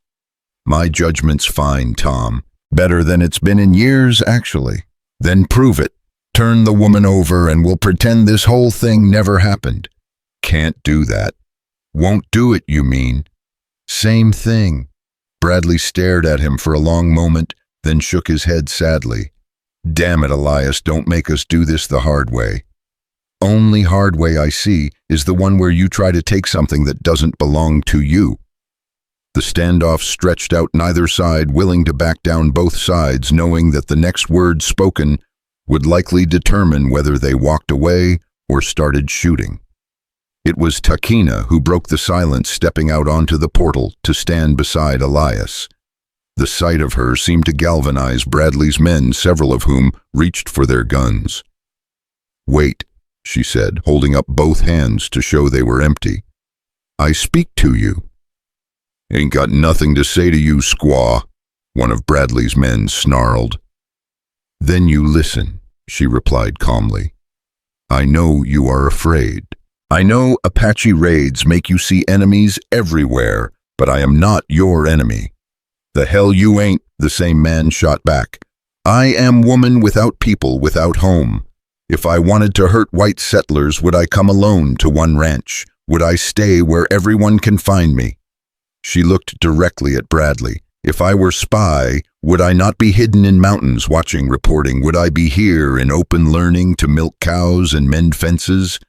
My judgment's fine, Tom. Better than it's been in years, actually. Then prove it. Turn the woman over and we'll pretend this whole thing never happened. Can't do that. Won't do it, you mean? Same thing. Bradley stared at him for a long moment, then shook his head sadly. Damn it, Elias, don't make us do this the hard way. Only hard way I see is the one where you try to take something that doesn't belong to you. The standoff stretched out, neither side willing to back down, both sides knowing that the next word spoken would likely determine whether they walked away or started shooting. It was Takina who broke the silence, stepping out onto the portal to stand beside Elias. The sight of her seemed to galvanize Bradley's men, several of whom reached for their guns. Wait, she said, holding up both hands to show they were empty. I speak to you. Ain't got nothing to say to you, squaw, one of Bradley's men snarled. Then you listen, she replied calmly. I know you are afraid. I know Apache raids make you see enemies everywhere, but I am not your enemy. The hell you ain't, the same man shot back. I am woman without people, without home. If I wanted to hurt white settlers, would I come alone to one ranch? Would I stay where everyone can find me? She looked directly at Bradley. If I were spy, would I not be hidden in mountains watching, reporting? Would I be here in open learning to milk cows and mend fences?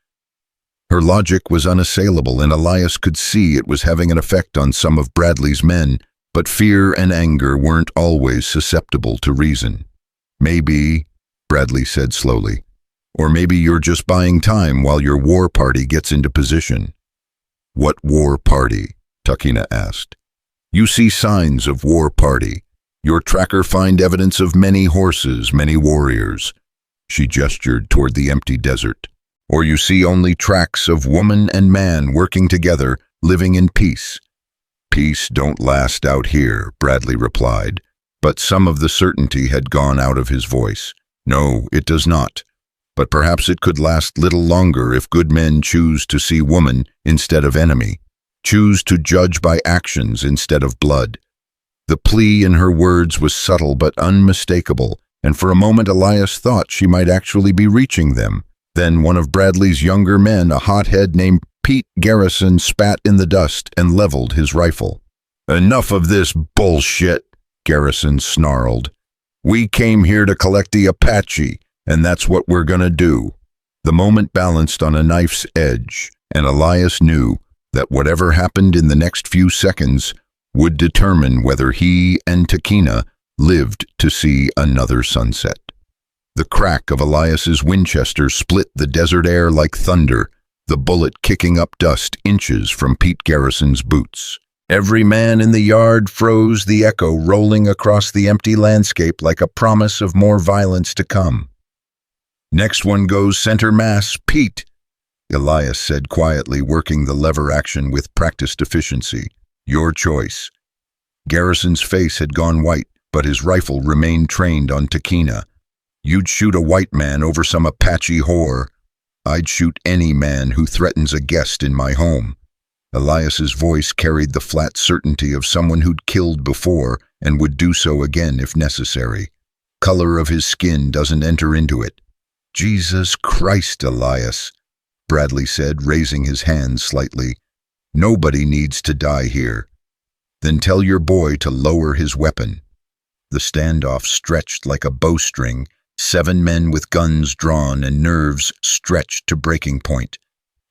Her logic was unassailable, and Elias could see it was having an effect on some of Bradley's men, but fear and anger weren't always susceptible to reason. Maybe, Bradley said slowly, or maybe you're just buying time while your war party gets into position. What war party? Takina asked. You see signs of war party. Your tracker find evidence of many horses, many warriors. She gestured toward the empty desert. Or you see only tracks of woman and man working together, living in peace. Peace don't last out here, Bradley replied, but some of the certainty had gone out of his voice. No, it does not. But perhaps it could last little longer if good men choose to see woman instead of enemy, choose to judge by actions instead of blood. The plea in her words was subtle but unmistakable, and for a moment Elias thought she might actually be reaching them. Then one of Bradley's younger men, a hothead named Pete Garrison, spat in the dust and leveled his rifle. Enough of this bullshit, Garrison snarled. We came here to collect the Apache, and that's what we're gonna do. The moment balanced on a knife's edge, and Elias knew that whatever happened in the next few seconds would determine whether he and Takina lived to see another sunset. The crack of Elias's Winchester split the desert air like thunder, the bullet kicking up dust inches from Pete Garrison's boots. Every man in the yard froze, the echo rolling across the empty landscape like a promise of more violence to come. Next one goes center mass, Pete, Elias said quietly, working the lever action with practiced efficiency. Your choice. Garrison's face had gone white, but his rifle remained trained on Takina. "You'd shoot a white man over some Apache whore. I'd shoot any man who threatens a guest in my home." Elias's voice carried the flat certainty of someone who'd killed before and would do so again if necessary. Color of his skin doesn't enter into it. "Jesus Christ, Elias," Bradley said, raising his hands slightly. "Nobody needs to die here." "Then tell your boy to lower his weapon." The standoff stretched like a bowstring, 7 men with guns drawn and nerves stretched to breaking point.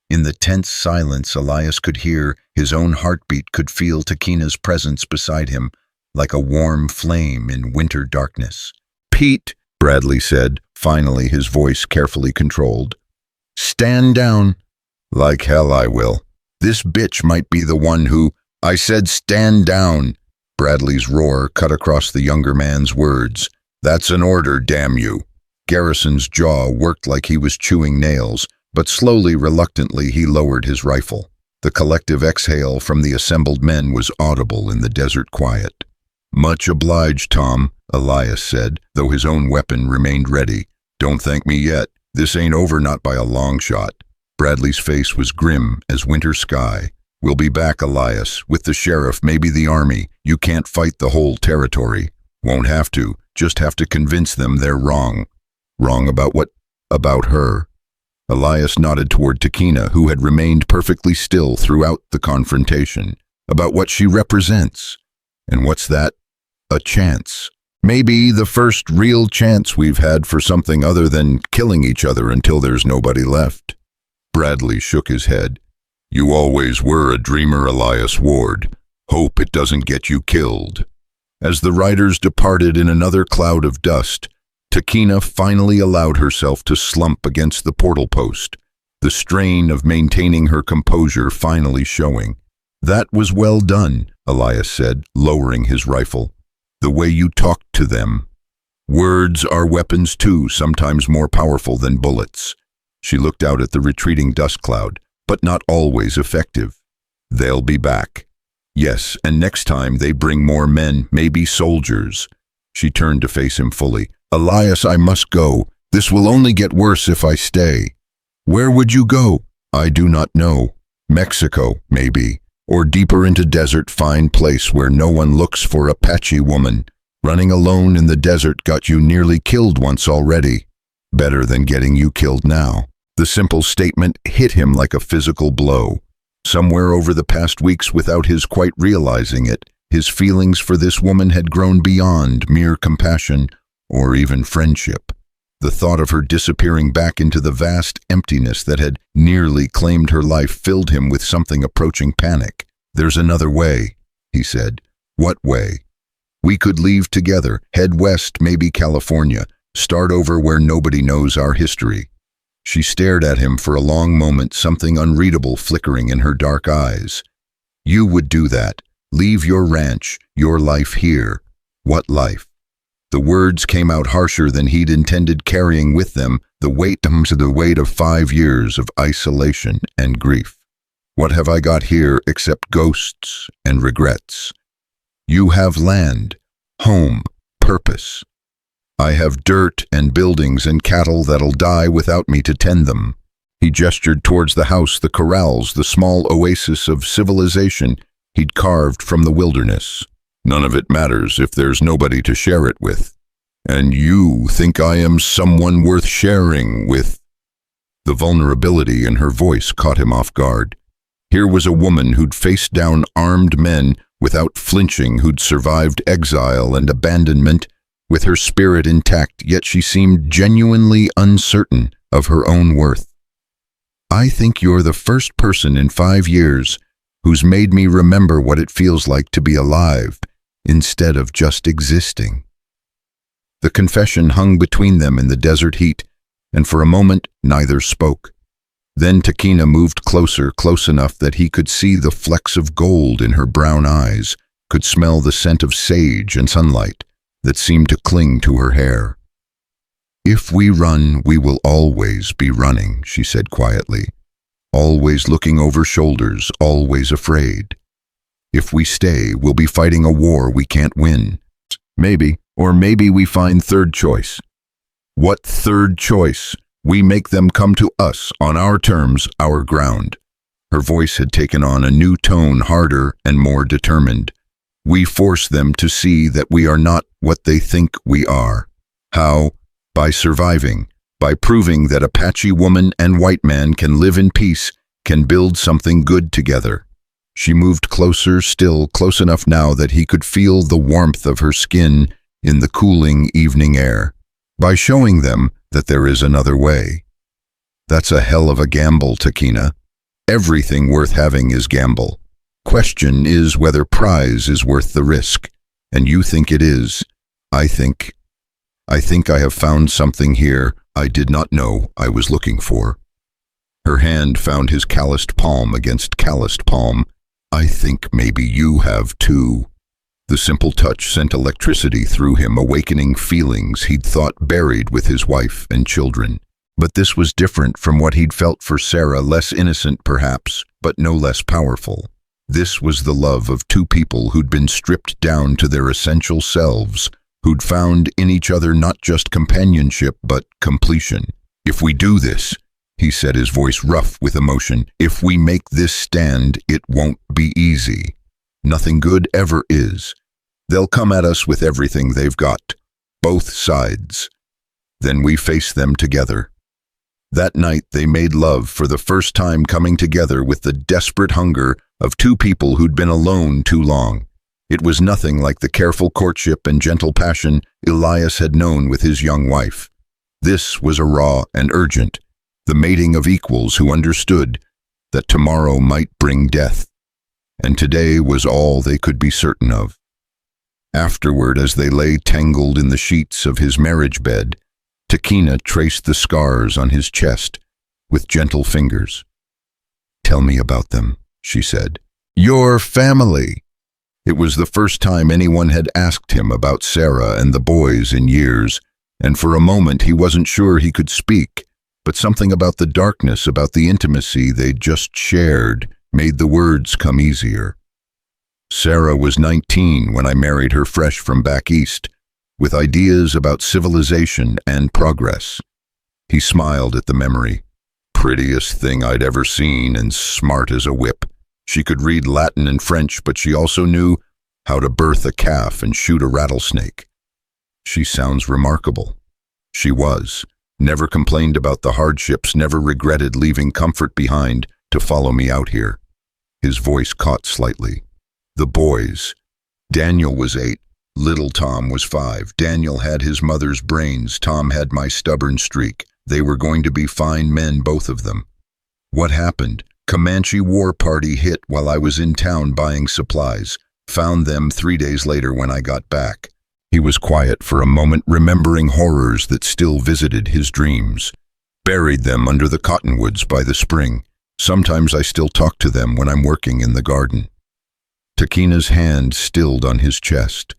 In the tense silence, Elias could hear his own heartbeat, could feel Takina's presence beside him, like a warm flame in winter darkness. "Pete," Bradley said, finally, his voice carefully controlled. "Stand down." "Like hell I will. This bitch might be the one who—" "I said stand down." Bradley's roar cut across the younger man's words. "That's an order, damn you." Garrison's jaw worked like he was chewing nails, but slowly, reluctantly, he lowered his rifle. The collective exhale from the assembled men was audible in the desert quiet. "Much obliged, Tom," Elias said, though his own weapon remained ready. "Don't thank me yet. This ain't over, not by a long shot." Bradley's face was grim as winter sky. "We'll be back, Elias, with the sheriff, maybe the army. You can't fight the whole territory." "Won't have to. Just have to convince them they're wrong." "Wrong about what?" "About her." Elias nodded toward Takina, who had remained perfectly still throughout the confrontation. "About what she represents." "And what's that?" "A chance. Maybe the first real chance we've had for something other than killing each other until there's nobody left." Bradley shook his head. "You always were a dreamer, Elias Ward. Hope it doesn't get you killed." As the riders departed in another cloud of dust, Takina finally allowed herself to slump against the portal post, the strain of maintaining her composure finally showing. "That was well done," Elias said, lowering his rifle. "The way you talked to them. Words are weapons too, sometimes more powerful than bullets." She looked out at the retreating dust cloud, "but not always effective. They'll be back." "Yes, and next time they bring more men, maybe soldiers." She turned to face him fully. "Elias, I must go. This will only get worse if I stay." "Where would you go?" "I do not know. Mexico, maybe. Or deeper into desert, fine place where no one looks for Apache woman. Running alone in the desert got you nearly killed once already. Better than getting you killed now." The simple statement hit him like a physical blow. Somewhere over the past weeks, without his quite realizing it, his feelings for this woman had grown beyond mere compassion or even friendship. The thought of her disappearing back into the vast emptiness that had nearly claimed her life filled him with something approaching panic. "There's another way," he said. "What way?" "We could leave together, head west, maybe California, start over where nobody knows our history." She stared at him for a long moment, something unreadable flickering in her dark eyes. "You would do that? Leave your ranch, your life here? What life?" The words came out harsher than he'd intended, carrying with them the weight of 5 years of isolation and grief. "What have I got here except ghosts and regrets? You have land, home, purpose. I have dirt and buildings and cattle that'll die without me to tend them." He gestured towards the house, the corrals, the small oasis of civilization he'd carved from the wilderness. "None of it matters if there's nobody to share it with. And you think I am someone worth sharing with?" The vulnerability in her voice caught him off guard. Here was a woman who'd faced down armed men without flinching, who'd survived exile and abandonment with her spirit intact, yet she seemed genuinely uncertain of her own worth. "I think you're the first person in 5 years who's made me remember what it feels like to be alive instead of just existing." The confession hung between them in the desert heat, and for a moment neither spoke. Then Takina moved closer, close enough that he could see the flecks of gold in her brown eyes, could smell the scent of sage and sunlight that seemed to cling to her hair. "If we run, we will always be running," she said quietly. "Always looking over shoulders, always afraid. If we stay, we'll be fighting a war we can't win. Maybe, or maybe we find third choice. What third choice? We make them come to us on our terms, our ground. Her voice had taken on a new tone, harder and more determined. We force them to see that we are not what they think we are. How? By surviving, by proving that Apache woman and white man can live in peace, can build something good together. She moved closer, still close enough now that he could feel the warmth of her skin in the cooling evening air. By showing them that there is another way. That's a hell of a gamble, Takina. Everything worth having is gamble. Question is whether prize is worth the risk. And you think it is. I think I have found something here I did not know I was looking for. Her hand found his calloused palm against calloused palm. I think maybe you have too. The simple touch sent electricity through him, awakening feelings he'd thought buried with his wife and children. But this was different from what he'd felt for Sarah, less innocent perhaps, but no less powerful. This was the love of two people who'd been stripped down to their essential selves, who'd found in each other not just companionship but completion. If we do this, he said, his voice rough with emotion, if we make this stand, it won't be easy. Nothing good ever is. They'll come at us with everything they've got, both sides. Then we face them together. That night they made love for the first time, coming together with the desperate hunger of two people who'd been alone too long. It was nothing like the careful courtship and gentle passion Elias had known with his young wife. This was a raw and urgent, the mating of equals who understood that tomorrow might bring death, and today was all they could be certain of. Afterward, as they lay tangled in the sheets of his marriage bed, Takina traced the scars on his chest with gentle fingers. "Tell me about them," she said. "Your family." It was the first time anyone had asked him about Sarah and the boys in years, and for a moment he wasn't sure he could speak, but something about the darkness, about the intimacy they'd just shared, made the words come easier. "Sarah was 19 when I married her, fresh from back east, with ideas about civilization and progress." He smiled at the memory. "Prettiest thing I'd ever seen, and smart as a whip. She could read Latin and French, but she also knew how to birth a calf and shoot a rattlesnake." "She sounds remarkable." She was. Never complained about the hardships, never regretted leaving comfort behind to follow me out here. His voice caught slightly. "The boys. Daniel was 8. Little Tom was 5. Daniel had his mother's brains. Tom had my stubborn streak. They were going to be fine men, both of them. What happened? Comanche war party hit while I was in town buying supplies. Found them 3 days later when I got back." He was quiet for a moment, remembering horrors that still visited his dreams. "Buried them under the cottonwoods by the spring. Sometimes I still talk to them when I'm working in the garden." Takina's hand stilled on his chest.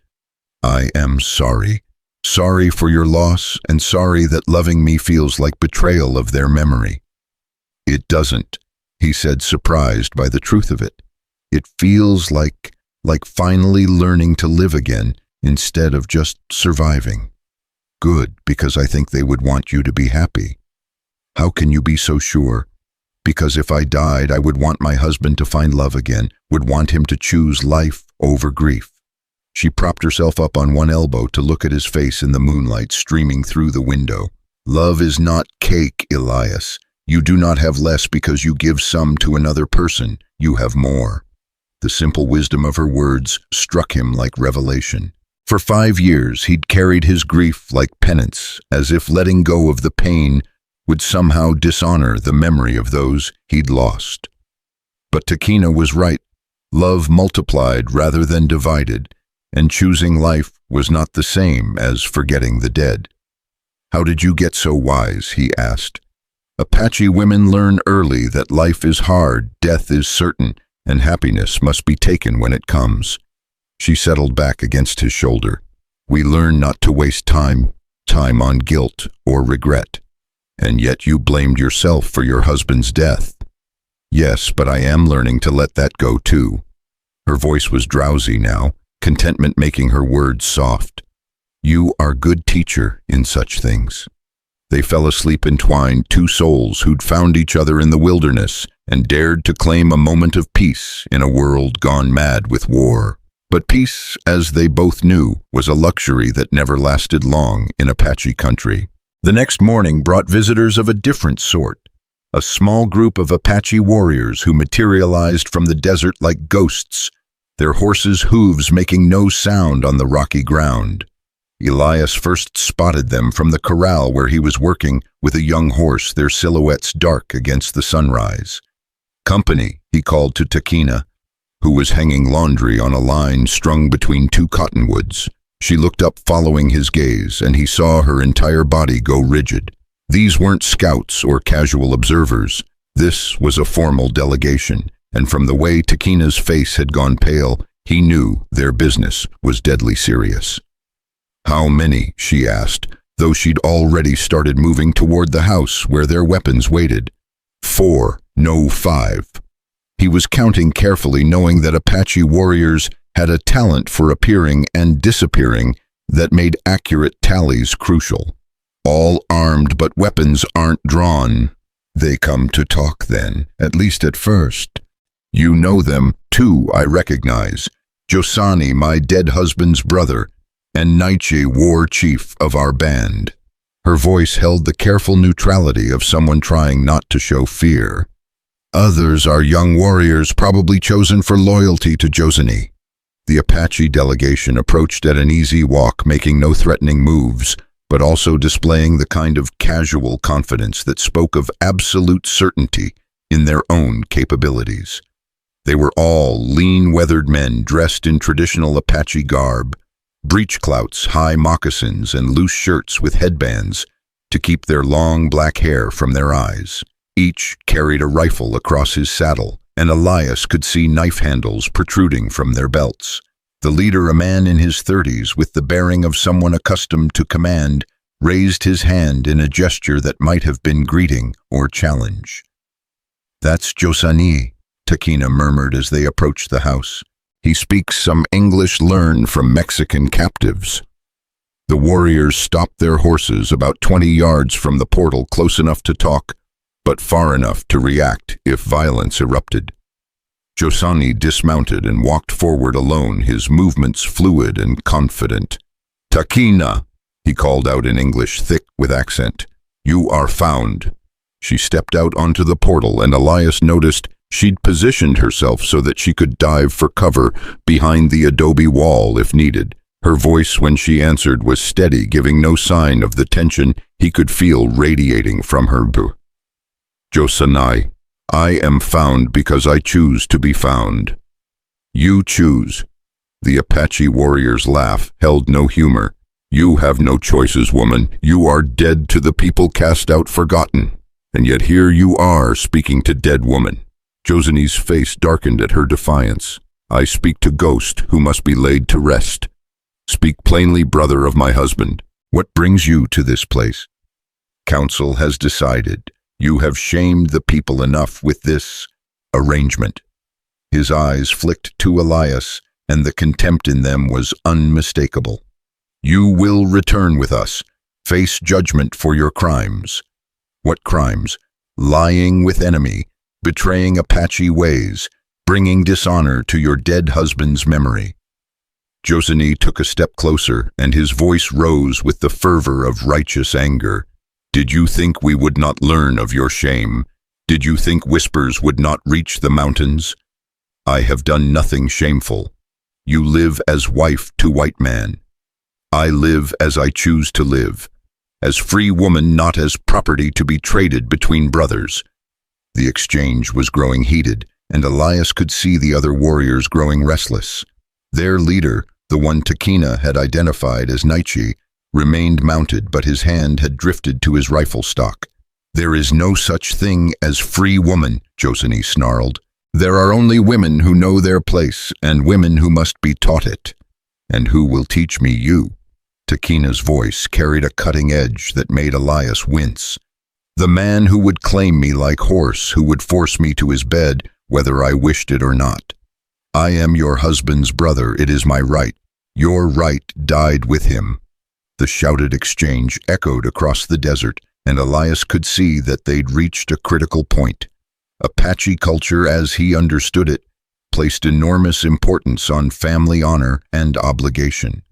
"I am sorry. Sorry for your loss, and sorry that loving me feels like betrayal of their memory." "It doesn't," he said, surprised by the truth of it. "It feels like finally learning to live again instead of just surviving." "Good, because I think they would want you to be happy." "How can you be so sure?" "Because if I died, I would want my husband to find love again, would want him to choose life over grief." She propped herself up on one elbow to look at his face in the moonlight streaming through the window. "Love is not cake, Elias. You do not have less because you give some to another person. You have more." The simple wisdom of her words struck him like revelation. For 5 years he'd carried his grief like penance, as if letting go of the pain would somehow dishonor the memory of those he'd lost. But Takina was right. Love multiplied rather than divided, and choosing life was not the same as forgetting the dead. "How did you get so wise?" he asked. "Apache women learn early that life is hard, death is certain, and happiness must be taken when it comes." She settled back against his shoulder. "We learn not to waste time on guilt or regret. And yet you blamed yourself for your husband's death." "Yes, but I am learning to let that go too." Her voice was drowsy now, contentment making her words soft. You are good teacher in such things." They fell asleep entwined, two souls who'd found each other in the wilderness and dared to claim a moment of peace in a world gone mad with war. But peace, as they both knew, was a luxury that never lasted long in Apache country. The next morning brought visitors of a different sort, a small group of Apache warriors who materialized from the desert like ghosts, their horses' hooves making no sound on the rocky ground. Elias first spotted them from the corral where he was working with a young horse, their silhouettes dark against the sunrise. "Company," he called to Takina, who was hanging laundry on a line strung between two cottonwoods. She looked up following his gaze, and he saw her entire body go rigid. These weren't scouts or casual observers. This was a formal delegation, and from the way Takina's face had gone pale, he knew their business was deadly serious. "How many?" she asked, though she'd already started moving toward the house where their weapons waited. "4, no 5. He was counting carefully, knowing that Apache warriors had a talent for appearing and disappearing that made accurate tallies crucial. "All armed, but weapons aren't drawn." "They come to talk then, at least at first." "You know them, too, I recognize. Josani, my dead husband's brother, and Nietzsche, war chief of our band." Her voice held the careful neutrality of someone trying not to show fear. "Others are young warriors, probably chosen for loyalty to Josani." The Apache delegation approached at an easy walk, making no threatening moves, but also displaying the kind of casual confidence that spoke of absolute certainty in their own capabilities. They were all lean, weathered men dressed in traditional Apache garb, breechclouts, high moccasins, and loose shirts with headbands to keep their long black hair from their eyes. Each carried a rifle across his saddle, and Elias could see knife handles protruding from their belts. The leader, a man in his 30s with the bearing of someone accustomed to command, raised his hand in a gesture that might have been greeting or challenge. "That's Josani," Takina murmured as they approached the house. "He speaks some English learned from Mexican captives." The warriors stopped their horses about 20 yards from the portal, close enough to talk, but far enough to react if violence erupted. Josani dismounted and walked forward alone, his movements fluid and confident. "Takina," he called out in English, thick with accent. "You are found." She stepped out onto the portal, and Elias noticed she'd positioned herself so that she could dive for cover behind the adobe wall if needed. Her voice when she answered was steady, giving no sign of the tension he could feel radiating from her. "Josani, I am found because I choose to be found." "You choose." The Apache warrior's laugh held no humor. "You have no choices, woman. You are dead to the people, cast out, forgotten. And yet here you are, speaking to dead woman." Josani's face darkened at her defiance. "I speak to ghost who must be laid to rest. Speak plainly, brother of my husband. What brings you to this place?" "Council has decided. You have shamed the people enough with this arrangement." His eyes flicked to Elias, and the contempt in them was unmistakable. "You will return with us, face judgment for your crimes." "What crimes?" "Lying with enemy, betraying Apache ways, bringing dishonor to your dead husband's memory." Josani took a step closer, and his voice rose with the fervor of righteous anger. "Did you think we would not learn of your shame? Did you think whispers would not reach the mountains? I have done nothing shameful. You live as wife to white man. I live as I choose to live, as free woman, not as property to be traded between brothers." The exchange was growing heated, and Elias could see the other warriors growing restless. Their leader, the one Takina had identified as Nietzsche, remained mounted, but his hand had drifted to his rifle stock. "There is no such thing as free woman," Josani snarled. "There are only women who know their place, and women who must be taught it. And who will teach me you?" Takina's voice carried a cutting edge that made Elias wince. "The man who would claim me like horse, who would force me to his bed, whether I wished it or not. I am your husband's brother, it is my right. Your right died with him." The shouted exchange echoed across the desert, and Elias could see that they'd reached a critical point. Apache culture, as he understood it, placed enormous importance on family honor and obligation.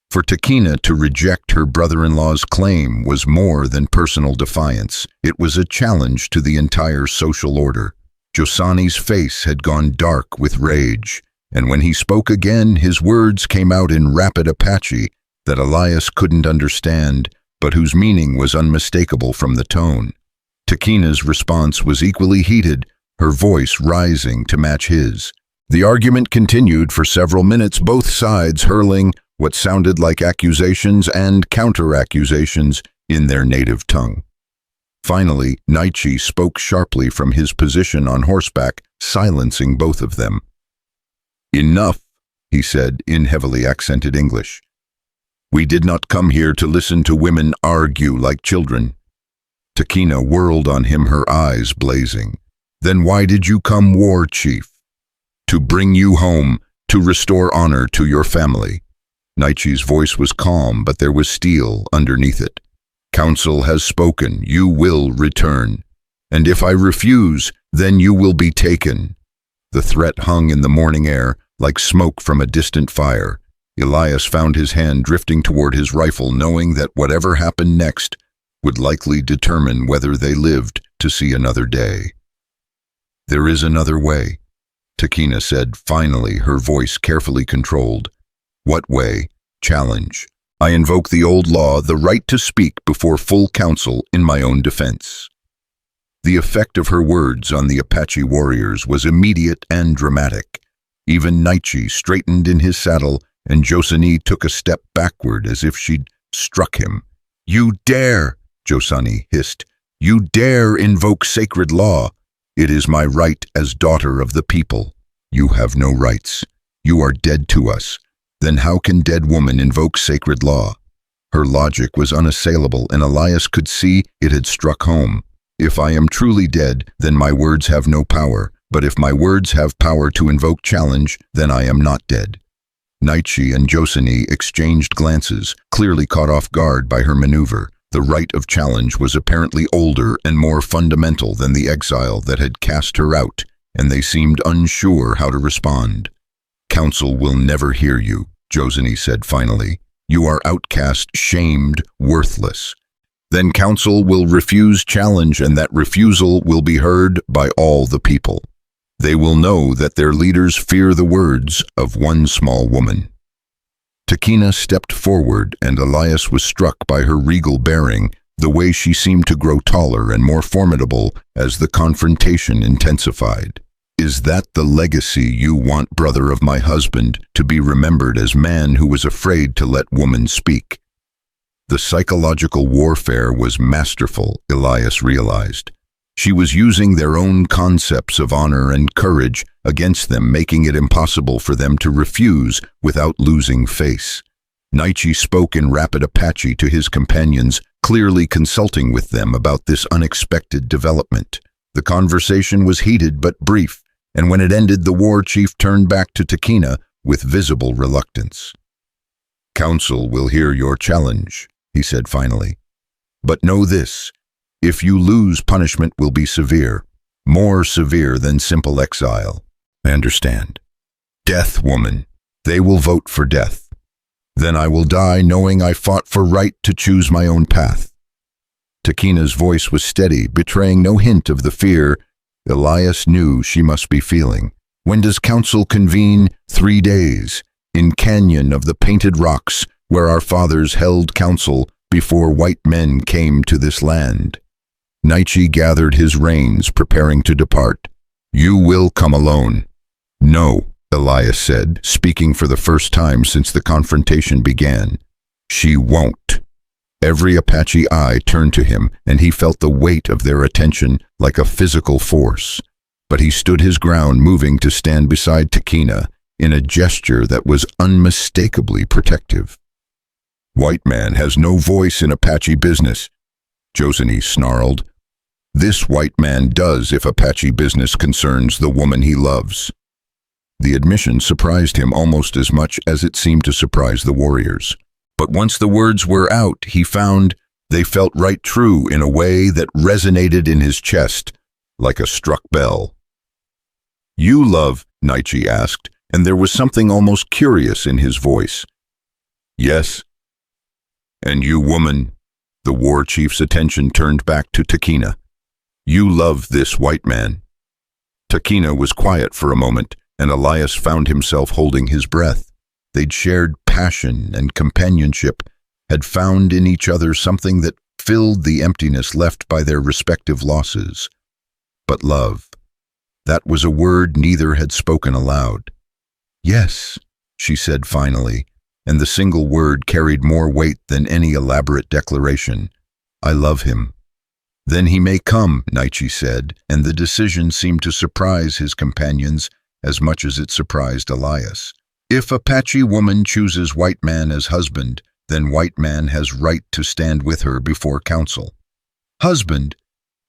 For Takina to reject her brother-in-law's claim was more than personal defiance. It was a challenge to the entire social order. Josani's face had gone dark with rage, and when he spoke again, his words came out in rapid Apache that Elias couldn't understand, but whose meaning was unmistakable from the tone. Takina's response was equally heated, her voice rising to match his. The argument continued for several minutes, both sides hurling what sounded like accusations and counter-accusations in their native tongue. Finally, Naichi spoke sharply from his position on horseback, silencing both of them. "Enough," he said in heavily accented English. "We did not come here to listen to women argue like children." Takina whirled on him, her eyes blazing. "Then why did you come, war chief?" "To bring you home, to restore honor to your family." Naichi's voice was calm, but there was steel underneath it. "Council has spoken, you will return. And if I refuse, then you will be taken." The threat hung in the morning air, like smoke from a distant fire. Elias found his hand drifting toward his rifle, knowing that whatever happened next would likely determine whether they lived to see another day. "There is another way," Takina said finally, her voice carefully controlled. "What way?" "Challenge. I invoke the old law, the right to speak before full council in my own defense." The effect of her words on the Apache warriors was immediate and dramatic. Even Naichi straightened in his saddle, and Josani took a step backward as if she'd struck him. "You dare!" Josani hissed. "You dare invoke sacred law! It is my right as daughter of the people." "You have no rights. You are dead to us. Then how can dead woman invoke sacred law?" Her logic was unassailable, and Elias could see it had struck home. "If I am truly dead, then my words have no power. But if my words have power to invoke challenge, then I am not dead." Naichi and Josani exchanged glances, clearly caught off guard by her maneuver. The right of challenge was apparently older and more fundamental than the exile that had cast her out, and they seemed unsure how to respond. "Council will never hear you," Josani said finally. "You are outcast, shamed, worthless. Then council will refuse challenge, and that refusal will be heard by all the people. They will know that their leaders fear the words of one small woman." Takina stepped forward, and Elias was struck by her regal bearing, the way she seemed to grow taller and more formidable as the confrontation intensified. "Is that the legacy you want, brother of my husband, to be remembered as man who was afraid to let woman speak?" The psychological warfare was masterful, Elias realized. She was using their own concepts of honor and courage against them, making it impossible for them to refuse without losing face. Naichi spoke in rapid Apache to his companions, clearly consulting with them about this unexpected development. The conversation was heated but brief, and when it ended, the war chief turned back to Takina with visible reluctance. "Council will hear your challenge," he said finally. "But know this, if you lose, punishment will be severe, more severe than simple exile." "I understand." "Death, woman. They will vote for death. Then I will die knowing I fought for right to choose my own path." Takina's voice was steady, betraying no hint of the fear Elias knew she must be feeling. "When does council convene?" 3 days, in Canyon of the Painted Rocks, where our fathers held council before white men came to this land. Naichi gathered his reins, preparing to depart. "You will come alone." "No," Elias said, speaking for the first time since the confrontation began. "She won't." Every Apache eye turned to him, and he felt the weight of their attention like a physical force. But he stood his ground, moving to stand beside Takina in a gesture that was unmistakably protective. "White man has no voice in Apache business," Josani snarled. "This white man does if Apache business concerns the woman he loves." The admission surprised him almost as much as it seemed to surprise the warriors. But once the words were out, he found they felt right true in a way that resonated in his chest like a struck bell. "You love?" Nietzsche asked, and there was something almost curious in his voice. "Yes." "And you, woman?" The war chief's attention turned back to Takina. "You love this white man?" Takina was quiet for a moment, and Elias found himself holding his breath. They'd shared passion and companionship, had found in each other something that filled the emptiness left by their respective losses. But love, that was a word neither had spoken aloud. "Yes," she said finally, and the single word carried more weight than any elaborate declaration. "I love him." "Then he may come," Nietzsche said, and the decision seemed to surprise his companions as much as it surprised Elias. "If Apache woman chooses white man as husband, then white man has right to stand with her before council." "Husband?"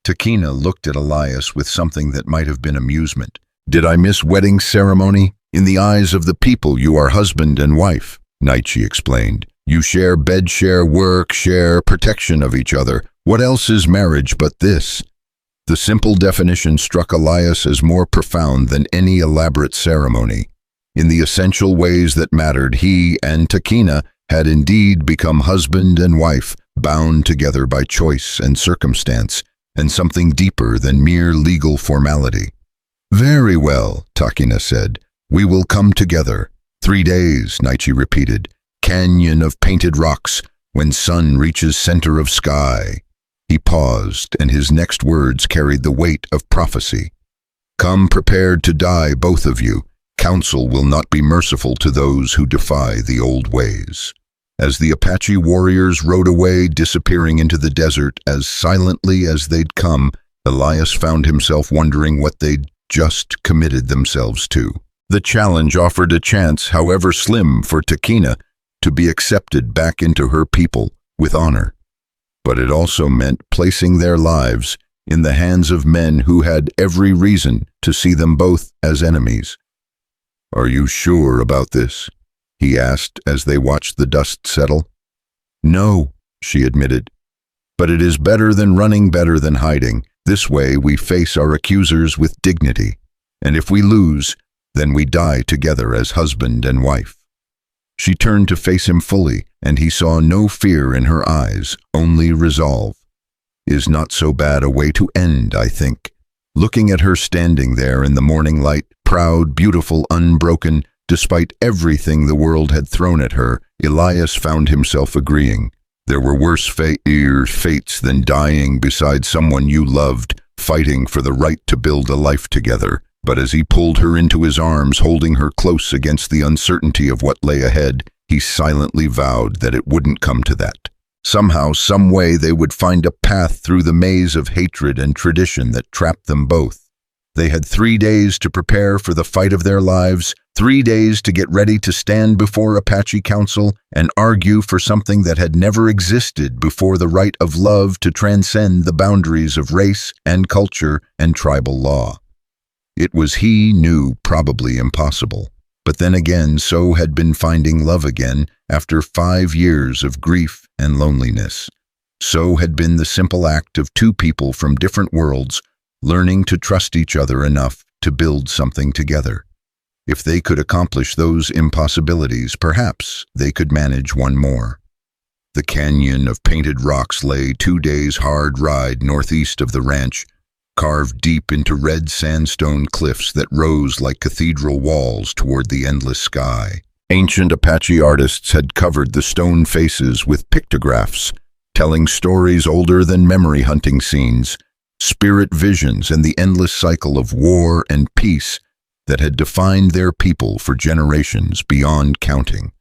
Takina looked at Elias with something that might have been amusement. "Did I miss wedding ceremony? In the eyes of the people, you are husband and wife," Nietzsche explained. "You share bed, share work, share protection of each other. What else is marriage but this?" The simple definition struck Elias as more profound than any elaborate ceremony. In the essential ways that mattered, he and Takina had indeed become husband and wife, bound together by choice and circumstance, and something deeper than mere legal formality. "Very well," Takina said. "We will come together." 3 days, Nietzsche repeated. "Canyon of painted rocks, when sun reaches center of sky." He paused, and his next words carried the weight of prophecy. "Come prepared to die, both of you. Council will not be merciful to those who defy the old ways." As the Apache warriors rode away, disappearing into the desert as silently as they'd come, Elias found himself wondering what they'd just committed themselves to. The challenge offered a chance, however slim, for Takina to be accepted back into her people with honor. But it also meant placing their lives in the hands of men who had every reason to see them both as enemies. "Are you sure about this?" he asked as they watched the dust settle. "No," she admitted. "But it is better than running, better than hiding. This way we face our accusers with dignity. And if we lose, then we die together as husband and wife." She turned to face him fully, and he saw no fear in her eyes, only resolve. "Is not so bad a way to end, I think." Looking at her standing there in the morning light, proud, beautiful, unbroken, despite everything the world had thrown at her, Elias found himself agreeing. There were worse fates than dying beside someone you loved, fighting for the right to build a life together. But as he pulled her into his arms, holding her close against the uncertainty of what lay ahead, he silently vowed that it wouldn't come to that. Somehow, some way, they would find a path through the maze of hatred and tradition that trapped them both. They had 3 days to prepare for the fight of their lives, 3 days to get ready to stand before Apache Council and argue for something that had never existed before, the right of love to transcend the boundaries of race and culture and tribal law. It was, he knew, probably impossible. But then again, so had been finding love again after 5 years of grief and loneliness. So had been the simple act of two people from different worlds learning to trust each other enough to build something together. If they could accomplish those impossibilities, perhaps they could manage one more. The canyon of painted rocks lay 2 days' hard ride northeast of the ranch, carved deep into red sandstone cliffs that rose like cathedral walls toward the endless sky. Ancient Apache artists had covered the stone faces with pictographs, telling stories older than memory hunting scenes, spirit visions, and the endless cycle of war and peace that had defined their people for generations beyond counting.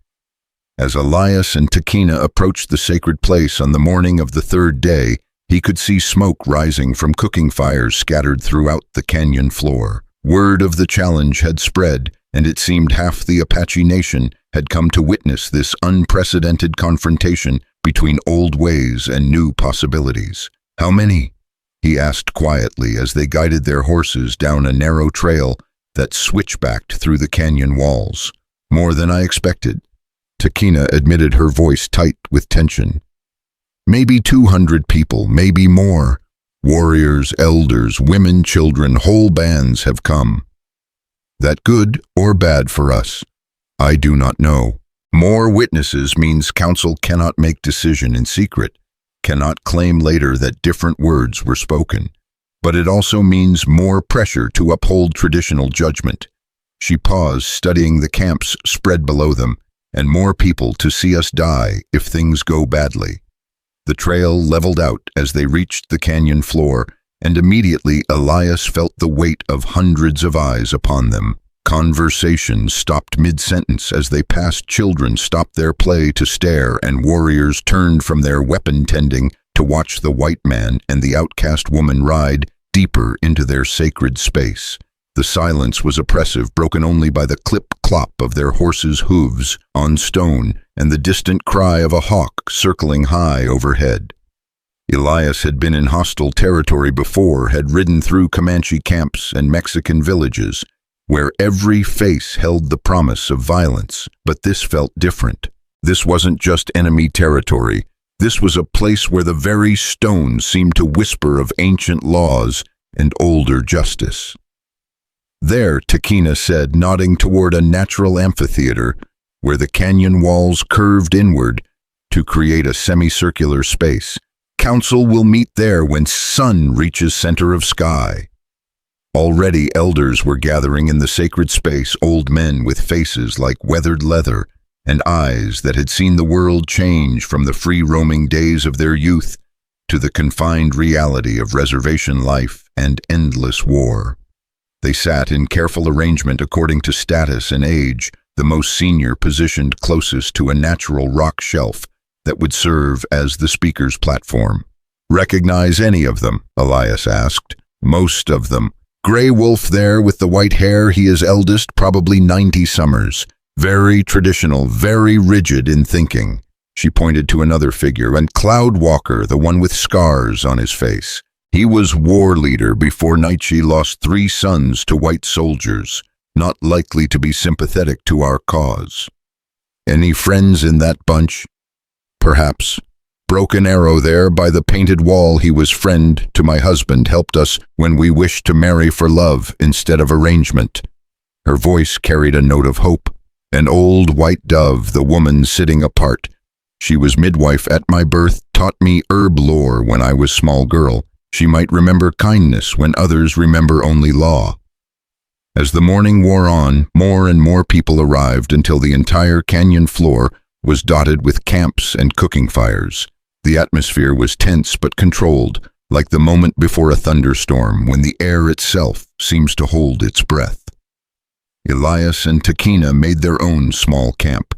As Elias and Takina approached the sacred place on the morning of the 3rd day, he could see smoke rising from cooking fires scattered throughout the canyon floor. Word of the challenge had spread, and it seemed half the Apache nation had come to witness this unprecedented confrontation between old ways and new possibilities. "How many?" he asked quietly as they guided their horses down a narrow trail that switchbacked through the canyon walls. "More than I expected." Takina admitted, her voice tight with tension. Maybe 200 people, maybe more. Warriors, elders, women, children, whole bands have come. That good or bad for us? I do not know. More witnesses means council cannot make decision in secret, cannot claim later that different words were spoken. But it also means more pressure to uphold traditional judgment. She paused, studying the camps spread below them, and more people to see us die if things go badly. The trail leveled out as they reached the canyon floor, and immediately Elias felt the weight of hundreds of eyes upon them. Conversations stopped mid-sentence as they passed. Children stopped their play to stare, and warriors turned from their weapon tending to watch the white man and the outcast woman ride deeper into their sacred space. The silence was oppressive, broken only by the clip-clop of their horses' hooves on stone and the distant cry of a hawk circling high overhead. Elias had been in hostile territory before, had ridden through Comanche camps and Mexican villages, where every face held the promise of violence, but this felt different. This wasn't just enemy territory. This was a place where the very stones seemed to whisper of ancient laws and older justice. There, Takina said, nodding toward a natural amphitheater where the canyon walls curved inward to create a semicircular space. Council will meet there when sun reaches center of sky. Already elders were gathering in the sacred space, old men with faces like weathered leather and eyes that had seen the world change from the free-roaming days of their youth to the confined reality of reservation life and endless war. They sat in careful arrangement according to status and age, the most senior positioned closest to a natural rock shelf that would serve as the speaker's platform. "Recognize any of them?" Elias asked. "Most of them. Gray Wolf there with the white hair, he is eldest, probably 90 summers. Very traditional, very rigid in thinking." She pointed to another figure, and Cloud Walker, the one with scars on his face. He was war leader before Nietzsche lost 3 sons to white soldiers, not likely to be sympathetic to our cause. "Any friends in that bunch?" "Perhaps. Broken Arrow there by the painted wall, he was friend to my husband, helped us when we wished to marry for love instead of arrangement." Her voice carried a note of hope. "An old white dove, the woman sitting apart. She was midwife at my birth, taught me herb lore when I was small girl. She might remember kindness when others remember only law." As the morning wore on, more and more people arrived until the entire canyon floor was dotted with camps and cooking fires. The atmosphere was tense but controlled, like the moment before a thunderstorm when the air itself seems to hold its breath. Elias and Takina made their own small camp,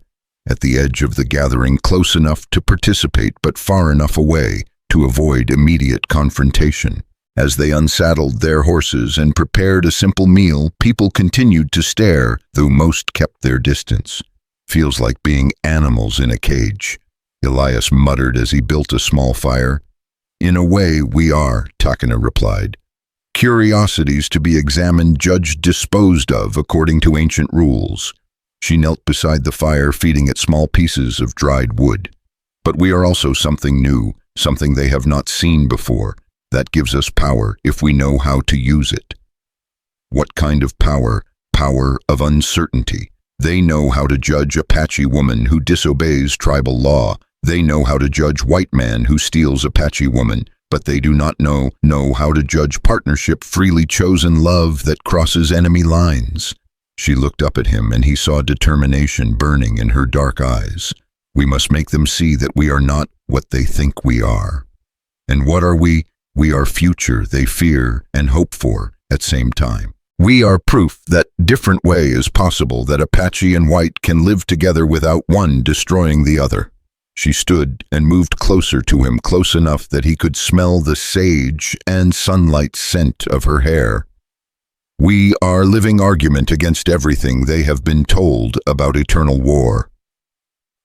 at the edge of the gathering, close enough to participate but far enough away to avoid immediate confrontation. As they unsaddled their horses and prepared a simple meal, people continued to stare, though most kept their distance. "Feels like being animals in a cage," Elias muttered as he built a small fire. "In a way, we are," Takina replied. "Curiosities to be examined, judged, disposed of according to ancient rules." She knelt beside the fire, feeding it small pieces of dried wood. "But we are also something new, something they have not seen before. That gives us power if we know how to use it." "What kind of power?" "Power of uncertainty. They know how to judge Apache woman who disobeys tribal law. They know how to judge white man who steals Apache woman, but they do not know how to judge partnership, freely chosen love that crosses enemy lines." She looked up at him, and he saw determination burning in her dark eyes. "We must make them see that we are not what they think we are." "And what are we?" "We are future they fear and hope for at same time. We are proof that different way is possible, that Apache and white can live together without one destroying the other." She stood and moved closer to him, close enough that he could smell the sage and sunlight scent of her hair. "We are living argument against everything they have been told about eternal war."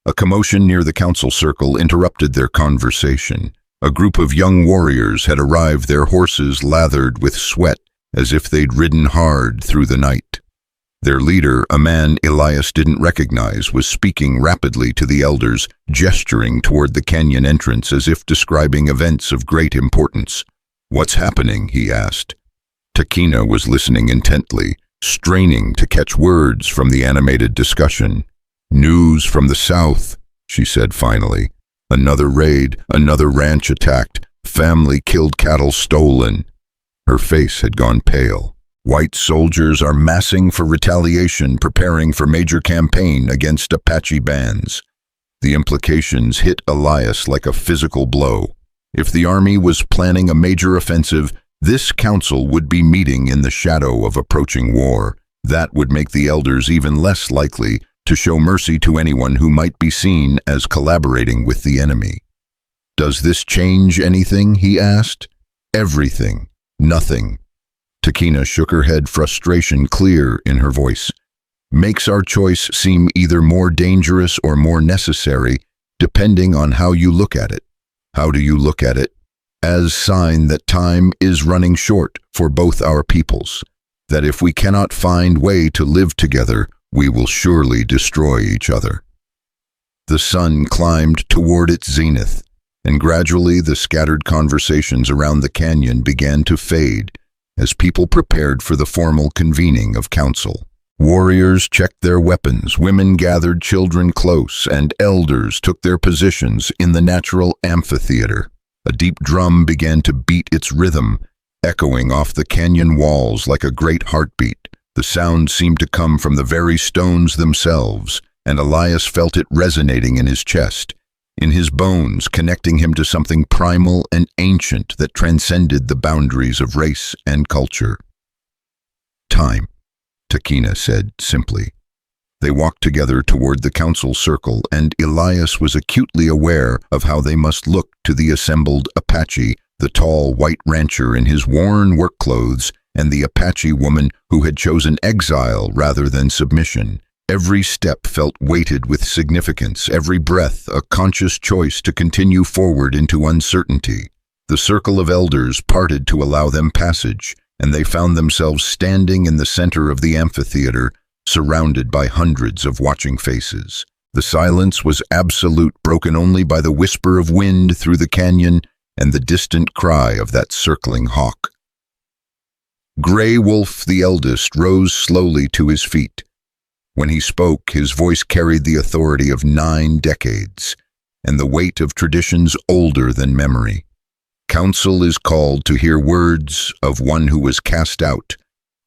A commotion near the council circle interrupted their conversation. A group of young warriors had arrived, their horses lathered with sweat as if they'd ridden hard through the night. Their leader, a man Elias didn't recognize, was speaking rapidly to the elders, gesturing toward the canyon entrance as if describing events of great importance. "What's happening?" he asked. Takina was listening intently, straining to catch words from the animated discussion. "News from the south," she said finally. "Another raid, another ranch attacked, family killed, cattle stolen." Her face had gone pale. "White soldiers are massing for retaliation, preparing for major campaign against Apache bands." The implications hit Elias like a physical blow. If the army was planning a major offensive, this council would be meeting in the shadow of approaching war. That would make the elders even less likely to show mercy to anyone who might be seen as collaborating with the enemy. "Does this change anything?" he asked. "Everything. Nothing." Takina shook her head, frustration clear in her voice. "Makes our choice seem either more dangerous or more necessary, depending on how you look at it." "How do you look at it?" "As sign that time is running short for both our peoples, that if we cannot find way to live together, we will surely destroy each other." The sun climbed toward its zenith, and gradually the scattered conversations around the canyon began to fade as people prepared for the formal convening of council. Warriors checked their weapons, women gathered children close, and elders took their positions in the natural amphitheater. A deep drum began to beat its rhythm, echoing off the canyon walls like a great heartbeat. The sound seemed to come from the very stones themselves, and Elias felt it resonating in his chest, in his bones, connecting him to something primal and ancient that transcended the boundaries of race and culture. "Time," Takina said simply. They walked together toward the council circle, and Elias was acutely aware of how they must look to the assembled Apache, the tall white rancher in his worn work clothes, and the Apache woman who had chosen exile rather than submission. Every step felt weighted with significance, every breath a conscious choice to continue forward into uncertainty. The circle of elders parted to allow them passage, and they found themselves standing in the center of the amphitheater, surrounded by hundreds of watching faces. The silence was absolute, broken only by the whisper of wind through the canyon and the distant cry of that circling hawk. Gray Wolf, the eldest, rose slowly to his feet. When he spoke, his voice carried the authority of 9 decades and the weight of traditions older than memory. Council is called to hear words of one who was cast out,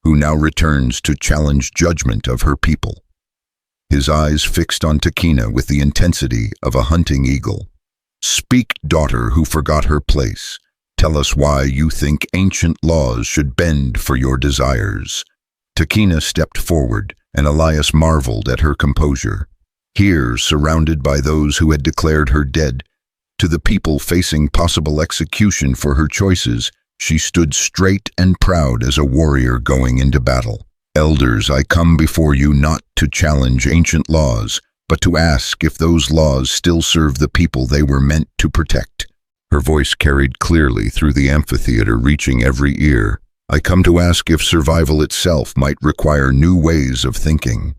who now returns to challenge judgment of her people. His eyes fixed on Takina with the intensity of a hunting eagle. "Speak, daughter who forgot her place. Tell us why you think ancient laws should bend for your desires." Takina stepped forward, and Elias marveled at her composure. Here, surrounded by those who had declared her dead, to the people facing possible execution for her choices, she stood straight and proud as a warrior going into battle. "Elders, I come before you not to challenge ancient laws, but to ask if those laws still serve the people they were meant to protect." Her voice carried clearly through the amphitheater, reaching every ear. "I come to ask if survival itself might require new ways of thinking."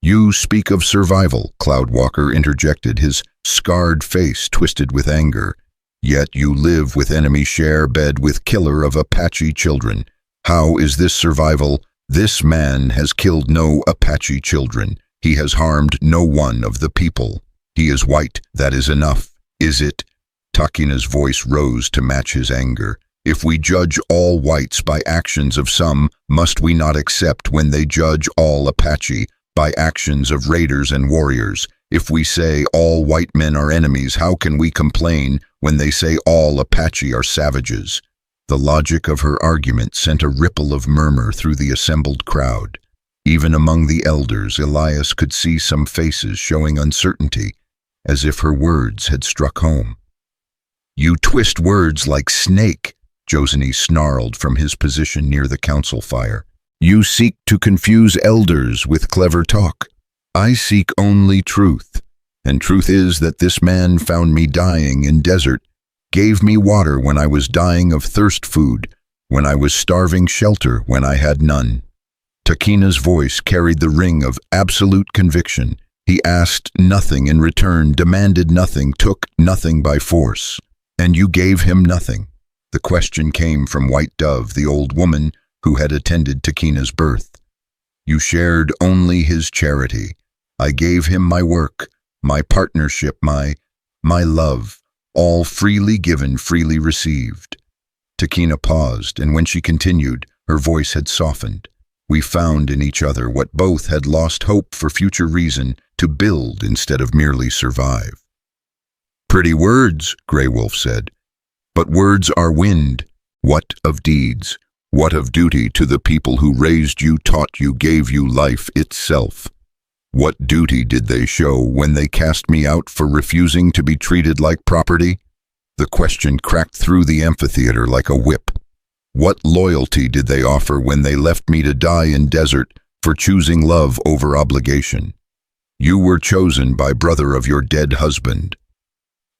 "You speak of survival," Cloudwalker interjected, his scarred face twisted with anger. "Yet you live with enemy, share bed with killer of Apache children. How is this survival? This man has killed no Apache children. He has harmed no one of the people. He is white, that is enough. Is it?" Takina's voice rose to match his anger. "If we judge all whites by actions of some, must we not accept when they judge all Apache by actions of raiders and warriors? If we say all white men are enemies, how can we complain when they say all Apache are savages?" The logic of her argument sent a ripple of murmur through the assembled crowd. Even among the elders, Elias could see some faces showing uncertainty, as if her words had struck home. "You twist words like snake," Joseny snarled from his position near the council fire. "You seek to confuse elders with clever talk. I seek only truth, and truth is that this man found me dying in desert, gave me water when I was dying of thirst, food when I was starving, shelter when I had none. Takina's voice carried the ring of absolute conviction. He asked nothing in return, demanded nothing, took nothing by force. And you gave him nothing. The question came from White Dove, the old woman who had attended Takina's birth. You shared only his charity. I gave him my work, my partnership, my love, all freely given, freely received. Takina paused, and when she continued, her voice had softened. We found in each other what both had lost hope for future reason to build instead of merely survive. Pretty words, Grey Wolf said. But words are wind. What of deeds? What of duty to the people who raised you, taught you, gave you life itself? What duty did they show when they cast me out for refusing to be treated like property? The question cracked through the amphitheater like a whip. What loyalty did they offer when they left me to die in desert for choosing love over obligation? You were chosen by brother of your dead husband.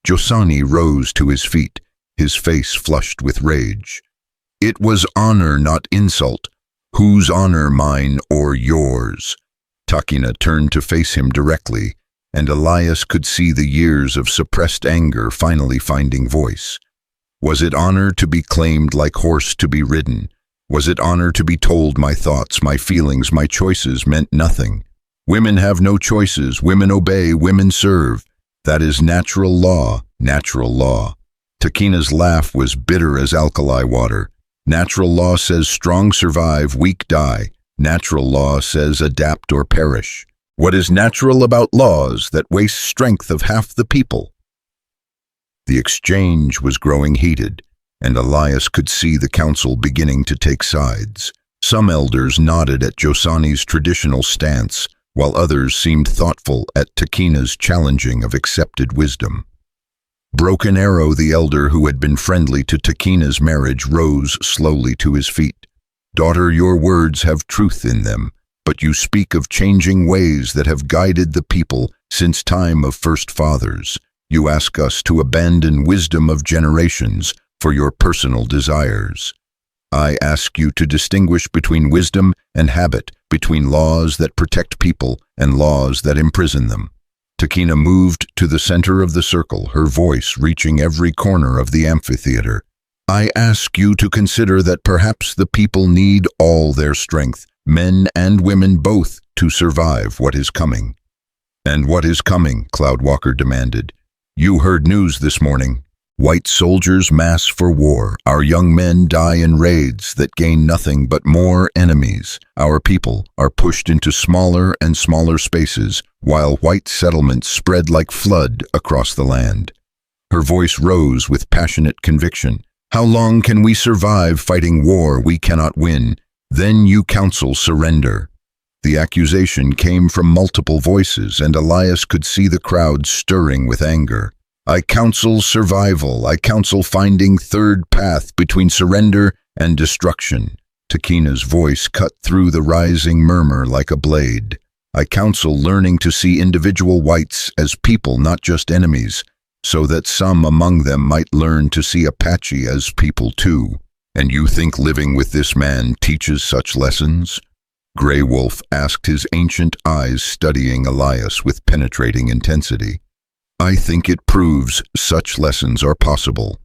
Josani rose to his feet, his face flushed with rage. It was honor, not insult. Whose honor, mine or yours? Takina turned to face him directly, and Elias could see the years of suppressed anger finally finding voice. Was it honor to be claimed like horse to be ridden? Was it honor to be told my thoughts, my feelings, my choices meant nothing? Women have no choices, women obey, women serve. That is natural law, natural law. Takina's laugh was bitter as alkali water. Natural law says strong survive, weak die. Natural law says adapt or perish. What is natural about laws that waste strength of half the people? The exchange was growing heated, and Elias could see the council beginning to take sides. Some elders nodded at Josani's traditional stance, while others seemed thoughtful at Takina's challenging of accepted wisdom. Broken Arrow, the elder who had been friendly to Takina's marriage, rose slowly to his feet. Daughter, your words have truth in them, but you speak of changing ways that have guided the people since time of first fathers. You ask us to abandon wisdom of generations for your personal desires. I ask you to distinguish between wisdom and habit, between laws that protect people and laws that imprison them. Takina moved to the center of the circle, her voice reaching every corner of the amphitheater. I ask you to consider that perhaps the people need all their strength, men and women both, to survive what is coming. And what is coming? Cloudwalker demanded. You heard news this morning. White soldiers mass for war. Our young men die in raids that gain nothing but more enemies. Our people are pushed into smaller and smaller spaces, while white settlements spread like flood across the land. Her voice rose with passionate conviction. How long can we survive fighting war we cannot win? Then you counsel surrender. The accusation came from multiple voices, and Elias could see the crowd stirring with anger. I counsel survival. I counsel finding third path between surrender and destruction. Takina's voice cut through the rising murmur like a blade. I counsel learning to see individual whites as people, not just enemies, so that some among them might learn to see Apache as people too. And you think living with this man teaches such lessons? Grey Wolf asked, his ancient eyes studying Elias with penetrating intensity. I think it proves such lessons are possible.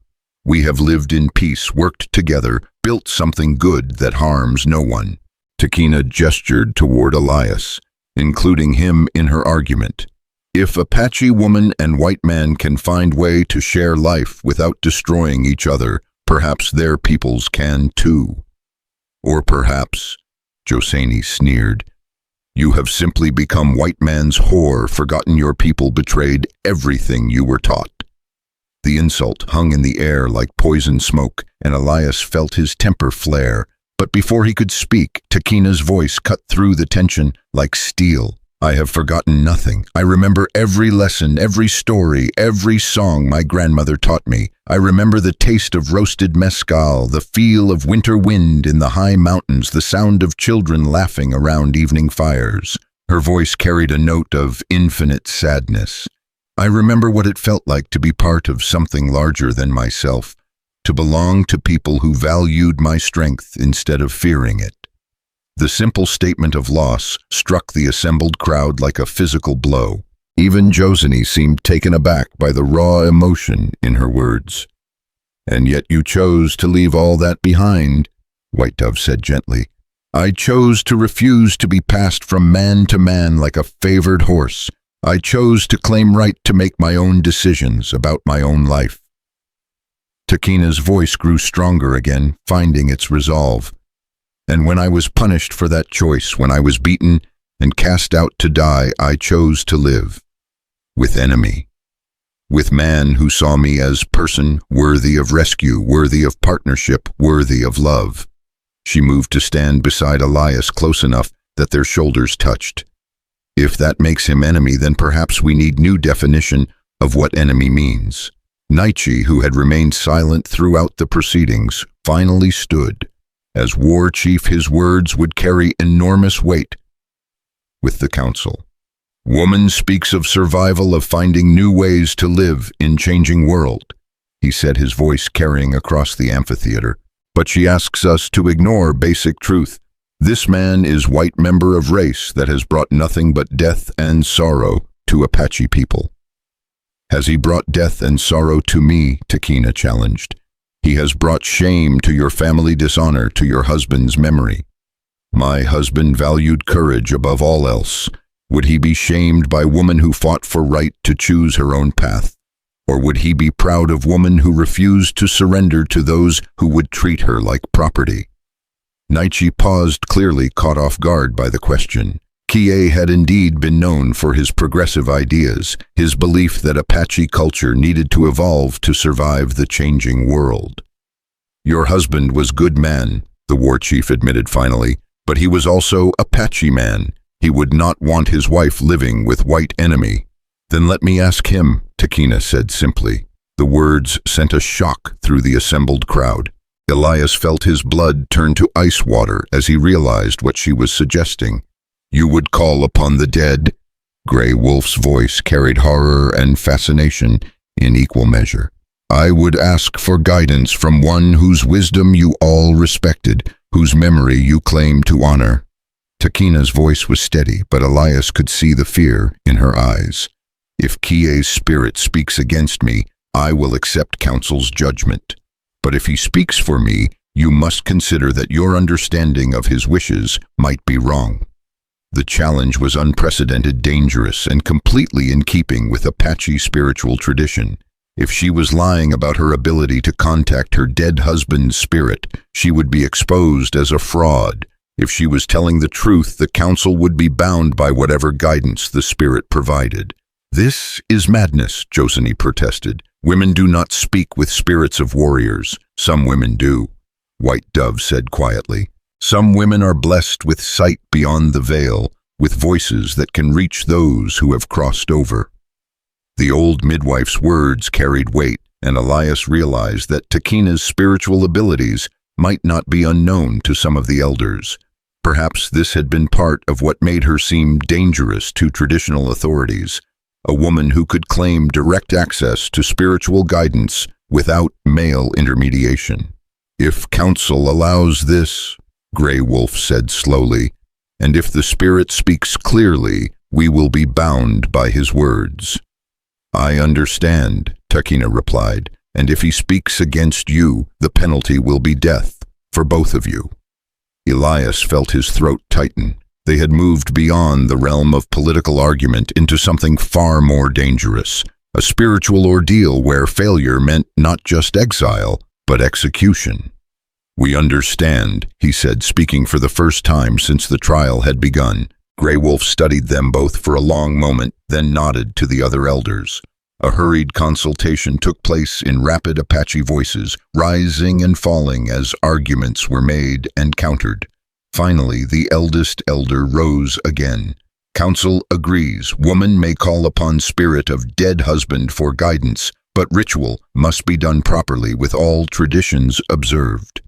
We have lived in peace, worked together, built something good that harms no one. Takina gestured toward Elias, including him in her argument. If Apache woman and white man can find way to share life without destroying each other, perhaps their peoples can too. Or perhaps, Josani sneered, you have simply become white man's whore, forgotten your people betrayed everything you were taught. The insult hung in the air like poison smoke, and Elias felt his temper flare. But before he could speak, Takina's voice cut through the tension like steel. I have forgotten nothing. I remember every lesson, every story, every song my grandmother taught me. I remember the taste of roasted mezcal, the feel of winter wind in the high mountains, the sound of children laughing around evening fires. Her voice carried a note of infinite sadness. I remember what it felt like to be part of something larger than myself, to belong to people who valued my strength instead of fearing it. The simple statement of loss struck the assembled crowd like a physical blow. Even Josiny seemed taken aback by the raw emotion in her words. "And yet you chose to leave all that behind," White Dove said gently. "I chose to refuse to be passed from man to man like a favored horse. I chose to claim right to make my own decisions about my own life." Takina's voice grew stronger again, finding its resolve. "And when I was punished for that choice, when I was beaten and cast out to die, I chose to live. With enemy. With man who saw me as person worthy of rescue, worthy of partnership, worthy of love." She moved to stand beside Elias close enough that their shoulders touched. "If that makes him enemy, then perhaps we need new definition of what enemy means." Naichi, who had remained silent throughout the proceedings, finally stood. As war chief, his words would carry enormous weight with the council. "Woman speaks of survival, of finding new ways to live in changing world," he said, his voice carrying across the amphitheater. "But she asks us to ignore basic truth. This man is white member of race that has brought nothing but death and sorrow to Apache people." "Has he brought death and sorrow to me?" Takina challenged. "He has brought shame to your family, dishonor to your husband's memory. My husband valued courage above all else. Would he be shamed by woman who fought for right to choose her own path? Or would he be proud of woman who refused to surrender to those who would treat her like property?" Naichi paused, clearly caught off guard by the question. Kie had indeed been known for his progressive ideas, his belief that Apache culture needed to evolve to survive the changing world. "Your husband was good man," the war chief admitted finally, "but he was also Apache man. He would not want his wife living with white enemy." "Then let me ask him," Takina said simply. The words sent a shock through the assembled crowd. Elias felt his blood turn to ice water as he realized what she was suggesting. "You would call upon the dead?" Grey Wolf's voice carried horror and fascination in equal measure. "I would ask for guidance from one whose wisdom you all respected, whose memory you claim to honor." Takina's voice was steady, but Elias could see the fear in her eyes. "If Kie's spirit speaks against me, I will accept council's judgment. But if he speaks for me, you must consider that your understanding of his wishes might be wrong." The challenge was unprecedented, dangerous, and completely in keeping with Apache spiritual tradition. If she was lying about her ability to contact her dead husband's spirit, she would be exposed as a fraud. If she was telling the truth, the council would be bound by whatever guidance the spirit provided. "This is madness," Josiny protested. "Women do not speak with spirits of warriors. Some women do," White Dove said quietly. "Some women are blessed with sight beyond the veil, with voices that can reach those who have crossed over." The old midwife's words carried weight, and Elias realized that Takina's spiritual abilities might not be unknown to some of the elders. Perhaps this had been part of what made her seem dangerous to traditional authorities, a woman who could claim direct access to spiritual guidance without male intermediation. "If council allows this," Grey Wolf said slowly, "and if the spirit speaks clearly, we will be bound by his words." "I understand," Takina replied, "and if he speaks against you, the penalty will be death for both of you." Elias felt his throat tighten. They had moved beyond the realm of political argument into something far more dangerous, a spiritual ordeal where failure meant not just exile, but execution. "We understand," he said, speaking for the first time since the trial had begun. Grey Wolf studied them both for a long moment, then nodded to the other elders. A hurried consultation took place in rapid Apache voices, rising and falling as arguments were made and countered. Finally, the eldest elder rose again. "Council agrees. Woman may call upon spirit of dead husband for guidance, but ritual must be done properly with all traditions observed."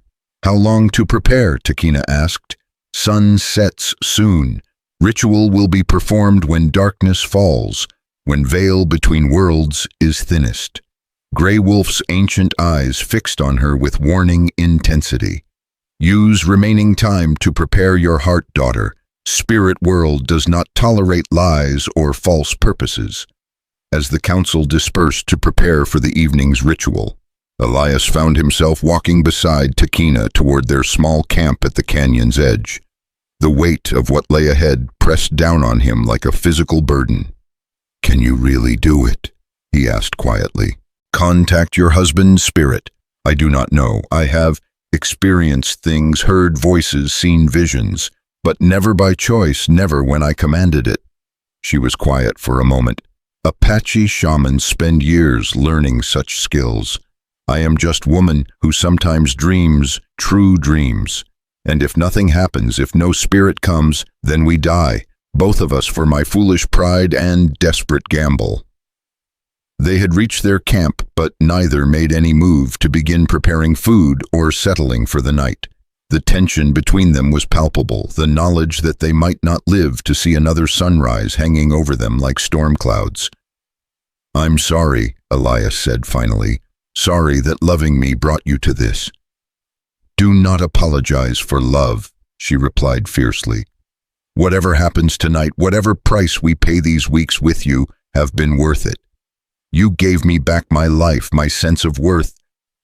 "How long to prepare?" Takina asked. "Sun sets soon. Ritual will be performed when darkness falls, when veil between worlds is thinnest." Grey Wolf's ancient eyes fixed on her with warning intensity. Use remaining time to prepare your heart, daughter. Spirit world does not tolerate lies or false purposes. As the council dispersed to prepare for the evening's ritual, Elias found himself walking beside Takina toward their small camp at the canyon's edge. The weight of what lay ahead pressed down on him like a physical burden. "Can you really do it?" he asked quietly. "Contact your husband's spirit." "I do not know. I have experienced things, heard voices, seen visions, but never by choice, never when I commanded it." She was quiet for a moment. Apache shamans spend years learning such skills. I am just woman who sometimes dreams true dreams. And if nothing happens, if no spirit comes, then we die, both of us, for my foolish pride and desperate gamble. They had reached their camp, but neither made any move to begin preparing food or settling for the night. The tension between them was palpable, the knowledge that they might not live to see another sunrise hanging over them like storm clouds. "I'm sorry," Elias said finally. "Sorry that loving me brought you to this." "Do not apologize for love," she replied fiercely. "Whatever happens tonight, whatever price we pay these weeks with you, have been worth it. You gave me back my life, my sense of worth,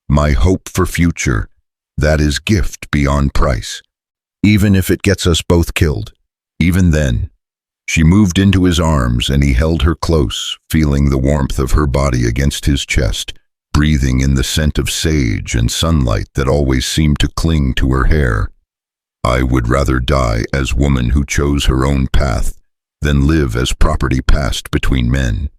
my hope for future. That is gift beyond price. Even if it gets us both killed. Even then." She moved into his arms and he held her close, feeling the warmth of her body against his chest, breathing in the scent of sage and sunlight that always seemed to cling to her hair. "I would rather die as woman who chose her own path than live as property passed between men."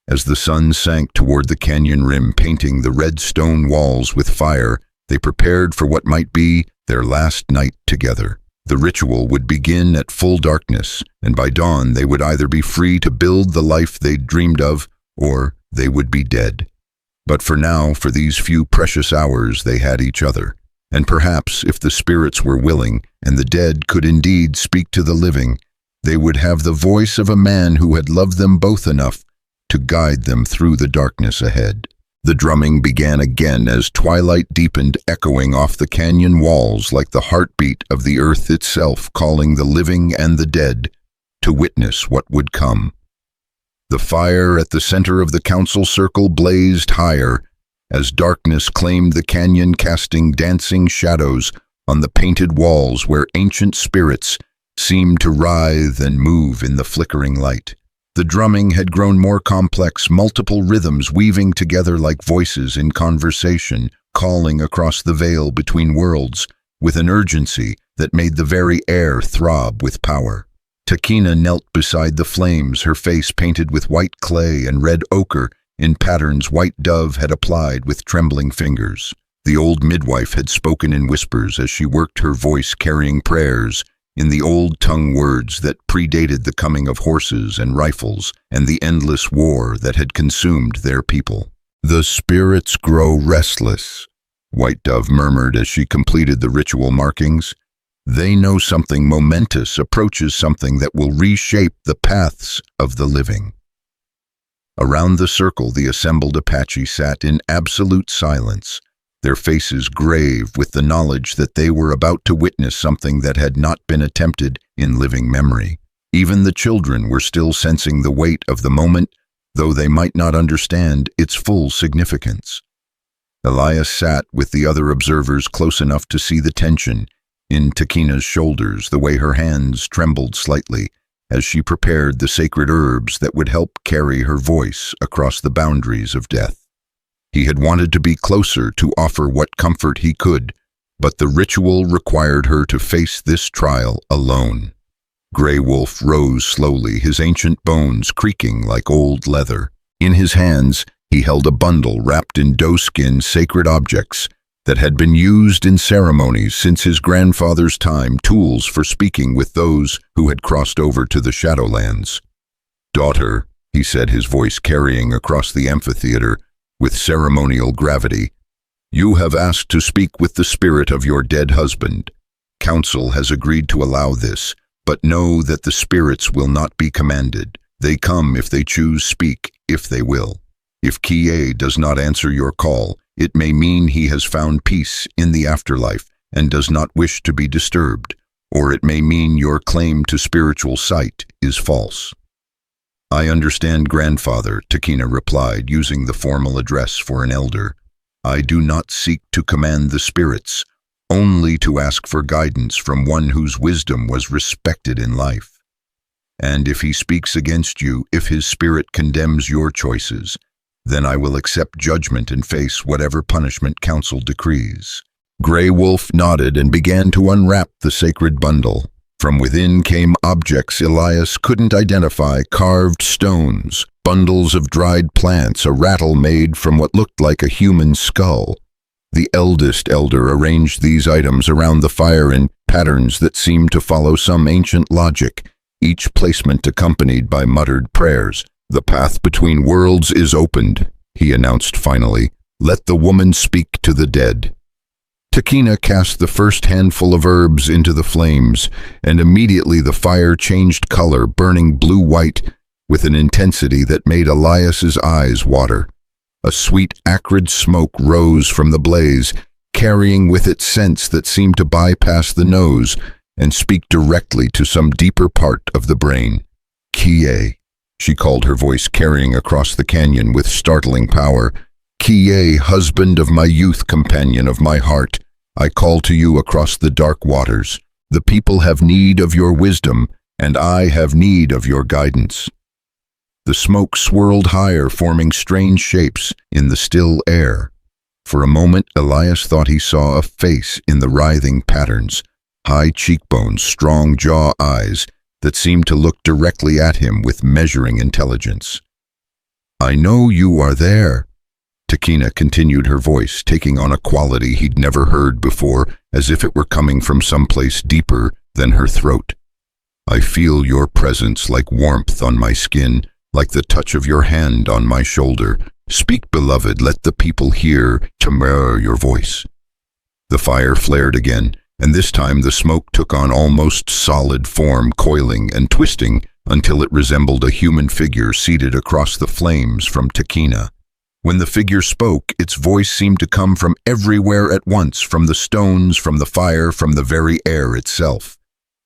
As the sun sank toward the canyon rim, painting the red stone walls with fire, they prepared for what might be their last night together. The ritual would begin at full darkness, and by dawn they would either be free to build the life they'd dreamed of, or they would be dead. But for now, for these few precious hours, they had each other. And perhaps, if the spirits were willing, and the dead could indeed speak to the living, they would have the voice of a man who had loved them both enough to guide them through the darkness ahead. The drumming began again as twilight deepened, echoing off the canyon walls like the heartbeat of the earth itself, calling the living and the dead to witness what would come. The fire at the center of the council circle blazed higher as darkness claimed the canyon, casting dancing shadows on the painted walls where ancient spirits seemed to writhe and move in the flickering light. The drumming had grown more complex, multiple rhythms weaving together like voices in conversation, calling across the veil between worlds with an urgency that made the very air throb with power. Takina knelt beside the flames, her face painted with white clay and red ochre in patterns White Dove had applied with trembling fingers. The old midwife had spoken in whispers as she worked her voice, carrying prayers in the old tongue words that predated the coming of horses and rifles and the endless war that had consumed their people. "The spirits grow restless," White Dove murmured as she completed the ritual markings. "They know something momentous approaches, something that will reshape the paths of the living." Around the circle, the assembled Apache sat in absolute silence, their faces grave with the knowledge that they were about to witness something that had not been attempted in living memory. Even the children were still sensing the weight of the moment, though they might not understand its full significance. Elias sat with the other observers close enough to see the tension in Takina's shoulders, the way her hands trembled slightly as she prepared the sacred herbs that would help carry her voice across the boundaries of death. He had wanted to be closer to offer what comfort he could, but the ritual required her to face this trial alone. Grey Wolf rose slowly, his ancient bones creaking like old leather. In his hands, he held a bundle wrapped in doeskin, sacred objects that had been used in ceremonies since his grandfather's time, tools for speaking with those who had crossed over to the Shadowlands. "Daughter," he said, his voice carrying across the amphitheater with ceremonial gravity, "you have asked to speak with the spirit of your dead husband. Council has agreed to allow this, but know that the spirits will not be commanded. They come if they choose, speak if they will. If Kie does not answer your call, it may mean he has found peace in the afterlife, and does not wish to be disturbed, or it may mean your claim to spiritual sight is false." "I understand, grandfather," Takina replied, using the formal address for an elder. "I do not seek to command the spirits, only to ask for guidance from one whose wisdom was respected in life. And if he speaks against you, if his spirit condemns your choices, then I will accept judgment and face whatever punishment council decrees." Grey Wolf nodded and began to unwrap the sacred bundle. From within came objects Elias couldn't identify: carved stones, bundles of dried plants, a rattle made from what looked like a human skull. The eldest elder arranged these items around the fire in patterns that seemed to follow some ancient logic, each placement accompanied by muttered prayers. "The path between worlds is opened," he announced finally. "Let the woman speak to the dead." Takina cast the first handful of herbs into the flames, and immediately the fire changed color, burning blue-white with an intensity that made Elias's eyes water. A sweet, acrid smoke rose from the blaze, carrying with it scents that seemed to bypass the nose and speak directly to some deeper part of the brain. "Kie," she called, her voice carrying across the canyon with startling power. "Kie, husband of my youth, companion of my heart, I call to you across the dark waters. The people have need of your wisdom, and I have need of your guidance." The smoke swirled higher, forming strange shapes in the still air. For a moment, Elias thought he saw a face in the writhing patterns, high cheekbones, strong jaw, eyes that seemed to look directly at him with measuring intelligence. "I know you are there," Takina continued, her voice taking on a quality he'd never heard before, as if it were coming from someplace deeper than her throat. "I feel your presence like warmth on my skin, like the touch of your hand on my shoulder. Speak, beloved, let the people hear your voice." The fire flared again, and this time the smoke took on almost solid form, coiling and twisting until it resembled a human figure seated across the flames from Takina. When the figure spoke, its voice seemed to come from everywhere at once, from the stones, from the fire, from the very air itself.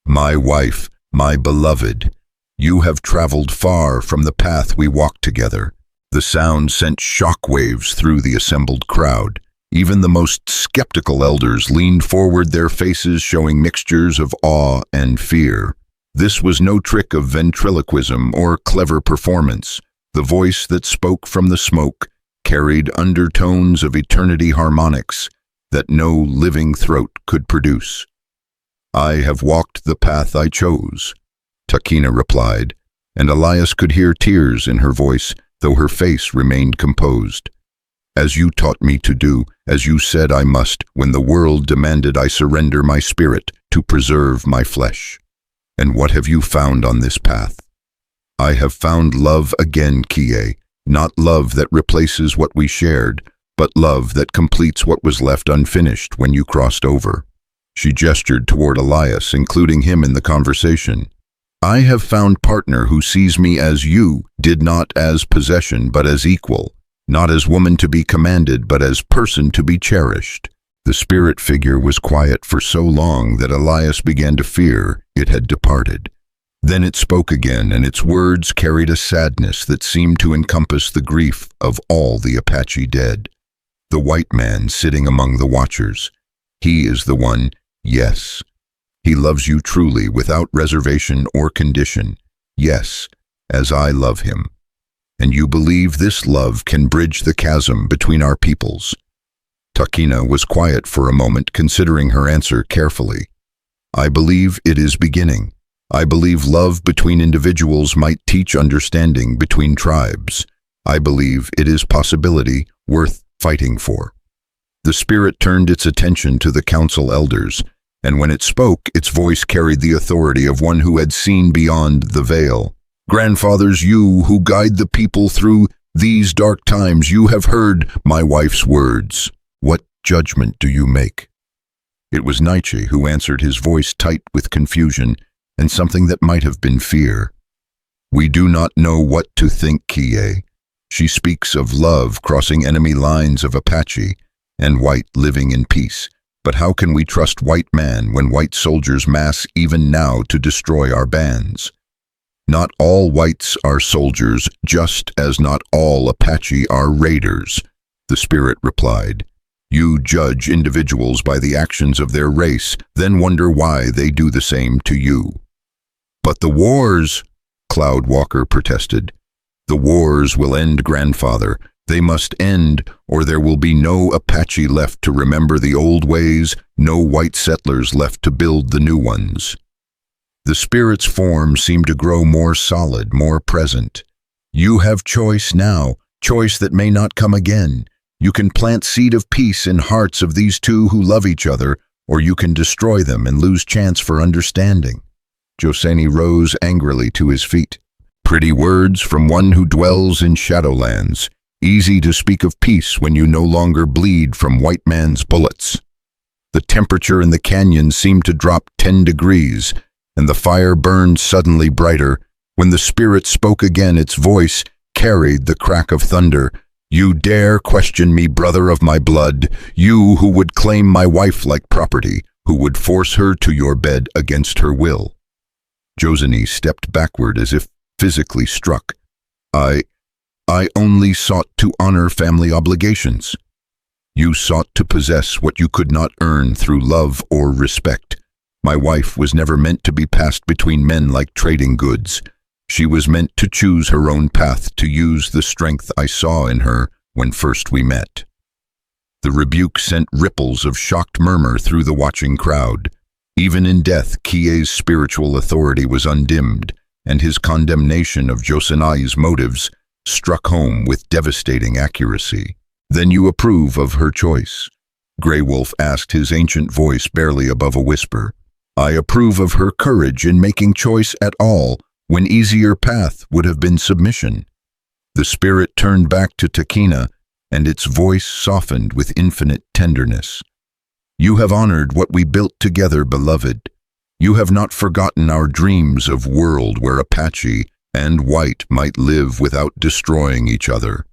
"My wife, my beloved, you have traveled far from the path we walked together." The sound sent shockwaves through the assembled crowd. Even the most skeptical elders leaned forward, their faces showing mixtures of awe and fear. This was no trick of ventriloquism or clever performance. The voice that spoke from the smoke carried undertones of eternity harmonics that no living throat could produce. "I have walked the path I chose," Takina replied, and Elias could hear tears in her voice, though her face remained composed. "As you taught me to do, as you said I must, when the world demanded I surrender my spirit to preserve my flesh. And what have you found on this path?" "I have found love again, Kie, not love that replaces what we shared, but love that completes what was left unfinished when you crossed over." She gestured toward Elias, including him in the conversation. "I have found partner who sees me as you did, not as possession but as equal, not as woman to be commanded but as person to be cherished." The spirit figure was quiet for so long that Elias began to fear it had departed. Then it spoke again, and its words carried a sadness that seemed to encompass the grief of all the Apache dead. "The white man sitting among the watchers, he is the one, yes. He loves you truly, without reservation or condition. Yes, as I love him. And you believe this love can bridge the chasm between our peoples." Takina was quiet for a moment, considering her answer carefully. "I believe it is beginning. I believe love between individuals might teach understanding between tribes. I believe it is possibility worth fighting for." The spirit turned its attention to the council elders, and when it spoke, its voice carried the authority of one who had seen beyond the veil. "Grandfathers, you who guide the people through these dark times, you have heard my wife's words. What judgment do you make?" It was Nietzsche who answered, his voice tight with confusion and something that might have been fear. "We do not know what to think, Kie. She speaks of love crossing enemy lines of Apache and white living in peace. But how can we trust white man when white soldiers mass even now to destroy our bands? Not all whites are soldiers, just as not all Apache are raiders, the spirit replied. You judge individuals by the actions of their race, then wonder why they do the same to you. But the wars, Cloud Walker protested. The wars will end, grandfather. They must end, or there will be no Apache left to remember the old ways, no white settlers left to build the new ones. The spirit's form seemed to grow more solid, more present. You have choice now, choice that may not come again. You can plant seed of peace in hearts of these two who love each other, or you can destroy them and lose chance for understanding. Joseni rose angrily to his feet. Pretty words from one who dwells in shadowlands. Easy to speak of peace when you no longer bleed from white man's bullets. The temperature in the canyon seemed to drop 10 degrees, and the fire burned suddenly brighter. When the spirit spoke again, its voice carried the crack of thunder. You dare question me, brother of my blood, you who would claim my wife like property, who would force her to your bed against her will. Joseni stepped backward as if physically struck. I only sought to honor family obligations. You sought to possess what you could not earn through love or respect. My wife was never meant to be passed between men like trading goods. She was meant to choose her own path, to use the strength I saw in her when first we met. The rebuke sent ripples of shocked murmur through the watching crowd. Even in death, Kie's spiritual authority was undimmed, and his condemnation of Josenai's motives struck home with devastating accuracy. Then you approve of her choice? Grey Wolf asked, his ancient voice barely above a whisper. I approve of her courage in making choice at all, when easier path would have been submission. The spirit turned back to Takina, and its voice softened with infinite tenderness. You have honored what we built together, beloved. You have not forgotten our dreams of world where Apache and white might live without destroying each other.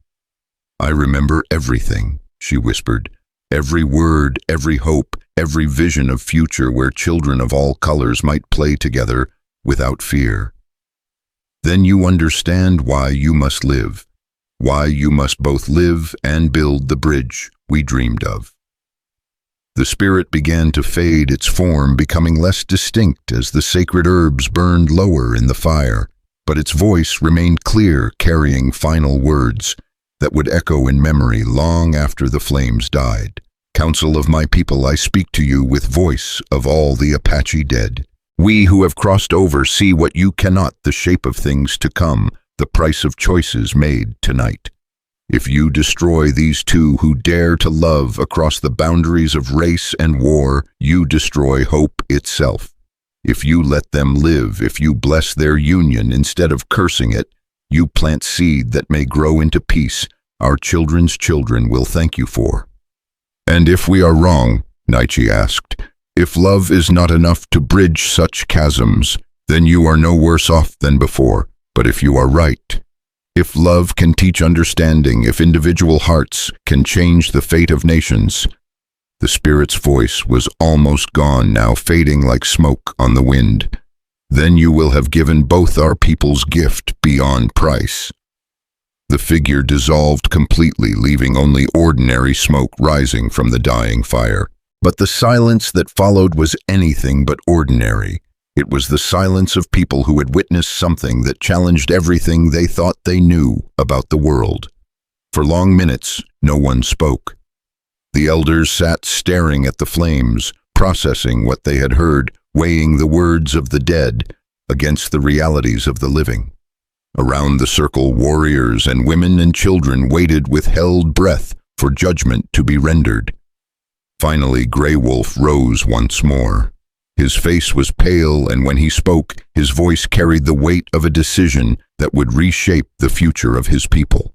I remember everything, she whispered. Every word, every hope, every vision of future where children of all colors might play together without fear. Then you understand why you must live, why you must both live and build the bridge we dreamed of. The spirit began to fade, its form becoming less distinct as the sacred herbs burned lower in the fire, but its voice remained clear, carrying final words that would echo in memory long after the flames died. Council of my people, I speak to you with voice of all the Apache dead. We who have crossed over see what you cannot, the shape of things to come, the price of choices made tonight. If you destroy these two who dare to love across the boundaries of race and war, you destroy hope itself. If you let them live, if you bless their union instead of cursing it, you plant seed that may grow into peace our children's children will thank you for. And if we are wrong, Naichi asked, if love is not enough to bridge such chasms, then you are no worse off than before. But if you are right, if love can teach understanding, if individual hearts can change the fate of nations. The spirit's voice was almost gone now, fading like smoke on the wind. Then you will have given both our people's gift beyond price. The figure dissolved completely, leaving only ordinary smoke rising from the dying fire. But the silence that followed was anything but ordinary. It was the silence of people who had witnessed something that challenged everything they thought they knew about the world. For long minutes, no one spoke. The elders sat staring at the flames, processing what they had heard, weighing the words of the dead against the realities of the living. Around the circle, warriors and women and children waited with held breath for judgment to be rendered. Finally, Grey Wolf rose once more. His face was pale, and when he spoke, his voice carried the weight of a decision that would reshape the future of his people.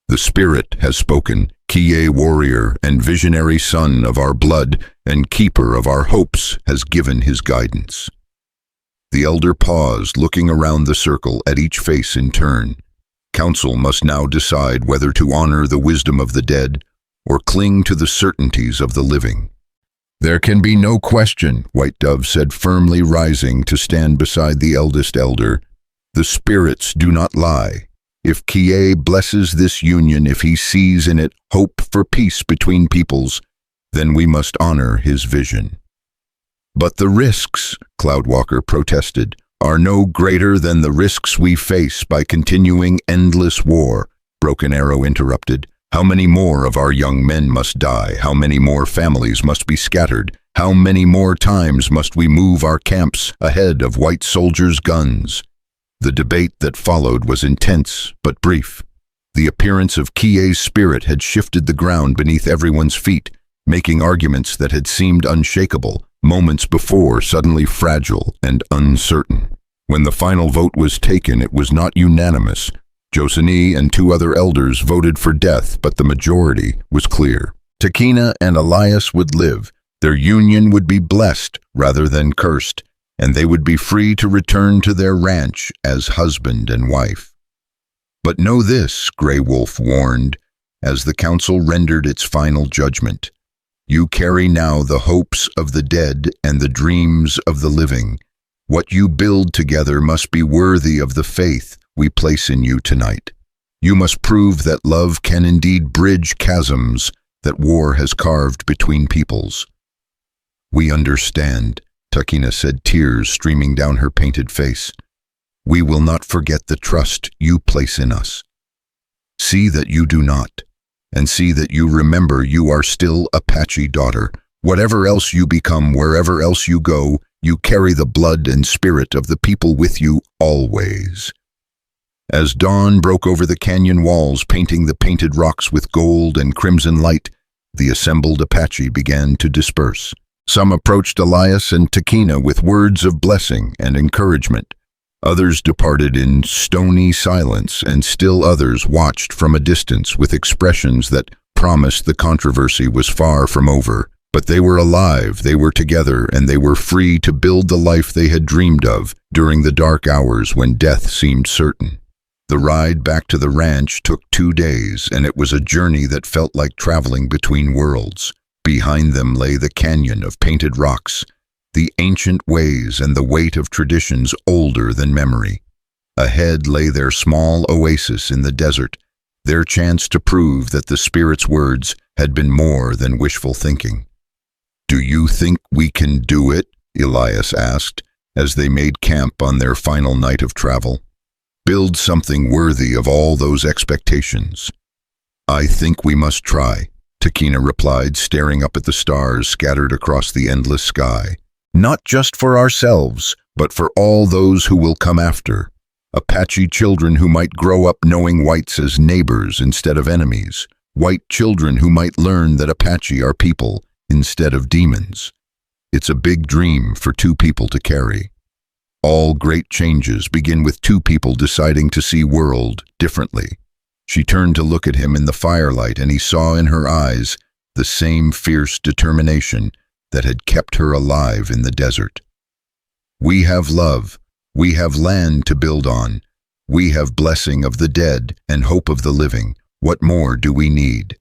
The spirit has spoken, Kie warrior and visionary son of our blood and keeper of our hopes has given his guidance. The elder paused, looking around the circle at each face in turn. Council must now decide whether to honor the wisdom of the dead or cling to the certainties of the living. There can be no question, White Dove said firmly, rising to stand beside the eldest elder. The spirits do not lie. If Kie blesses this union, if he sees in it hope for peace between peoples, then we must honor his vision. But the risks, Cloudwalker protested, are no greater than the risks we face by continuing endless war. Broken Arrow interrupted. How many more of our young men must die? How many more families must be scattered? How many more times must we move our camps ahead of white soldiers' guns? The debate that followed was intense but brief. The appearance of Kie's spirit had shifted the ground beneath everyone's feet, making arguments that had seemed unshakable moments before suddenly fragile and uncertain. When the final vote was taken, it was not unanimous. Josini and 2 other elders voted for death, but the majority was clear. Takina and Elias would live. Their union would be blessed rather than cursed, and they would be free to return to their ranch as husband and wife. But know this, Grey Wolf warned, as the council rendered its final judgment. You carry now the hopes of the dead and the dreams of the living. What you build together must be worthy of the faith we place in you tonight. You must prove that love can indeed bridge chasms that war has carved between peoples. We understand, Takina said, tears streaming down her painted face. We will not forget the trust you place in us. See that you do not, and see that you remember you are still Apache daughter. Whatever else you become, wherever else you go, you carry the blood and spirit of the people with you always. As dawn broke over the canyon walls, painting the painted rocks with gold and crimson light, the assembled Apache began to disperse. Some approached Elias and Takina with words of blessing and encouragement. Others departed in stony silence, and still others watched from a distance with expressions that promised the controversy was far from over. But they were alive, they were together, and they were free to build the life they had dreamed of during the dark hours when death seemed certain. The ride back to the ranch took 2 days, and it was a journey that felt like traveling between worlds. Behind them lay the canyon of painted rocks, the ancient ways and the weight of traditions older than memory. Ahead lay their small oasis in the desert, their chance to prove that the Spirit's words had been more than wishful thinking. Do you think we can do it? Elias asked, as they made camp on their final night of travel. Build something worthy of all those expectations. I think we must try, Takina replied, staring up at the stars scattered across the endless sky. Not just for ourselves, but for all those who will come after. Apache children who might grow up knowing whites as neighbors instead of enemies. White children who might learn that Apache are people instead of demons. It's a big dream for 2 people to carry. All great changes begin with 2 people deciding to see world differently. She turned to look at him in the firelight, and he saw in her eyes the same fierce determination that had kept her alive in the desert. We have love, we have land to build on, we have blessing of the dead and hope of the living. What more do we need?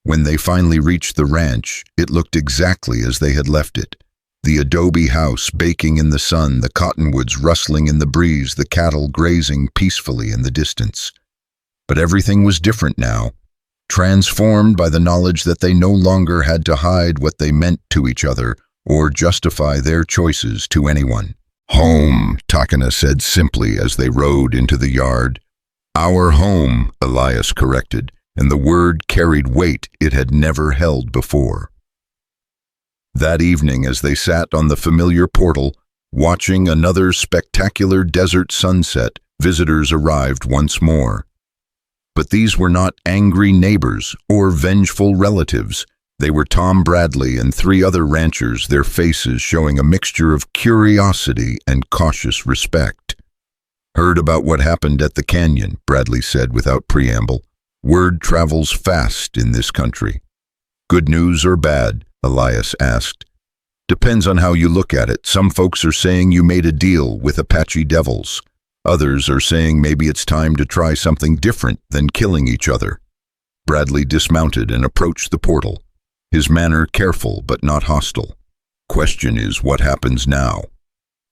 When they finally reached the ranch, it looked exactly as they had left it. The adobe house baking in the sun, the cottonwoods rustling in the breeze, the cattle grazing peacefully in the distance. But everything was different now, transformed by the knowledge that they no longer had to hide what they meant to each other or justify their choices to anyone. Home, Takina said simply as they rode into the yard. Our home, Elias corrected, and the word carried weight it had never held before. That evening, as they sat on the familiar portal, watching another spectacular desert sunset, visitors arrived once more. But these were not angry neighbors or vengeful relatives. They were Tom Bradley and 3 other ranchers, their faces showing a mixture of curiosity and cautious respect. Heard about what happened at the canyon, Bradley said without preamble. Word travels fast in this country. Good news or bad? Elias asked. Depends on how you look at it. Some folks are saying you made a deal with Apache devils. Others are saying maybe it's time to try something different than killing each other. Bradley dismounted and approached the portal, his manner careful but not hostile. question is what happens now.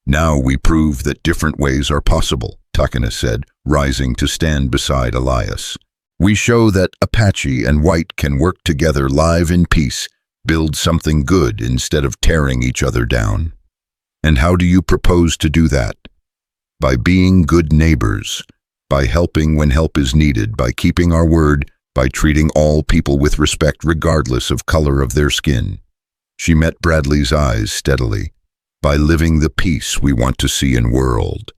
Now we prove that different ways are possible, Takina said, rising to stand beside Elias. We show that Apache and White can work together, live in peace, build something good instead of tearing each other down. And how do you propose to do that? By being good neighbors, by helping when help is needed, by keeping our word, by treating all people with respect regardless of color of their skin. She met Bradley's eyes steadily. By living the peace we want to see in world.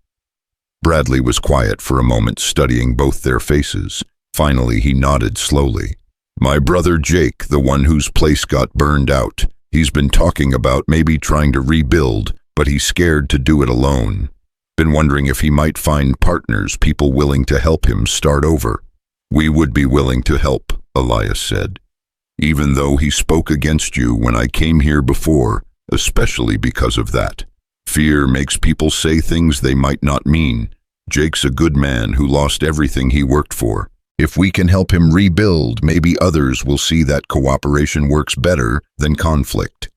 Bradley was quiet for a moment, studying both their faces. Finally, he nodded slowly. My brother Jake, the one whose place got burned out. He's been talking about maybe trying to rebuild, but he's scared to do it alone. Been wondering if he might find partners, people willing to help him start over. We would be willing to help, Elias said. Even though he spoke against you when I came here before, especially because of that. Fear makes people say things they might not mean. Jake's a good man who lost everything he worked for. If we can help him rebuild, maybe others will see that cooperation works better than conflict.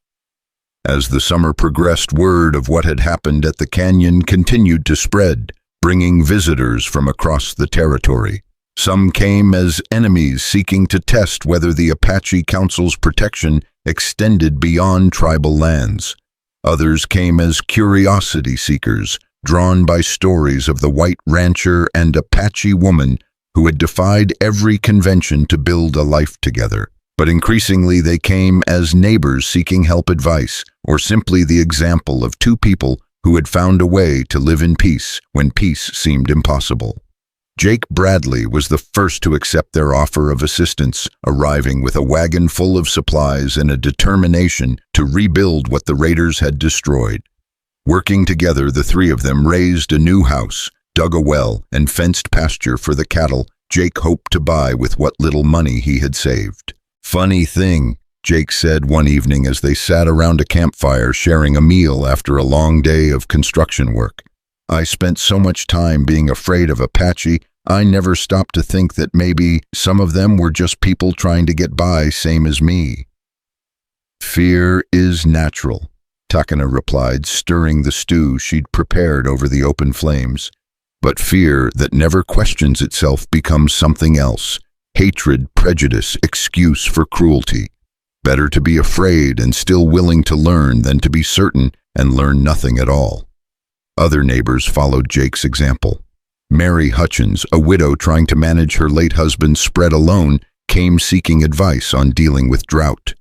As the summer progressed, word of what had happened at the canyon continued to spread, bringing visitors from across the territory. Some came as enemies seeking to test whether the Apache Council's protection extended beyond tribal lands. Others came as curiosity seekers, drawn by stories of the white rancher and Apache woman who had defied every convention to build a life together. But increasingly they came as neighbors seeking help, advice, or simply the example of two people who had found a way to live in peace when peace seemed impossible. Jake Bradley was the first to accept their offer of assistance, arriving with a wagon full of supplies and a determination to rebuild what the raiders had destroyed. Working together, the three of them raised a new house, dug a well, and fenced pasture for the cattle Jake hoped to buy with what little money he had saved. Funny thing, Jake said one evening as they sat around a campfire sharing a meal after a long day of construction work. I spent so much time being afraid of Apache, I never stopped to think that maybe some of them were just people trying to get by, same as me. Fear is natural, Takina replied, stirring the stew she'd prepared over the open flames. But fear that never questions itself becomes something else. Hatred, prejudice, excuse for cruelty. Better to be afraid and still willing to learn than to be certain and learn nothing at all. Other neighbors followed Jake's example. Mary Hutchins, a widow trying to manage her late husband's spread alone, came seeking advice on dealing with drought.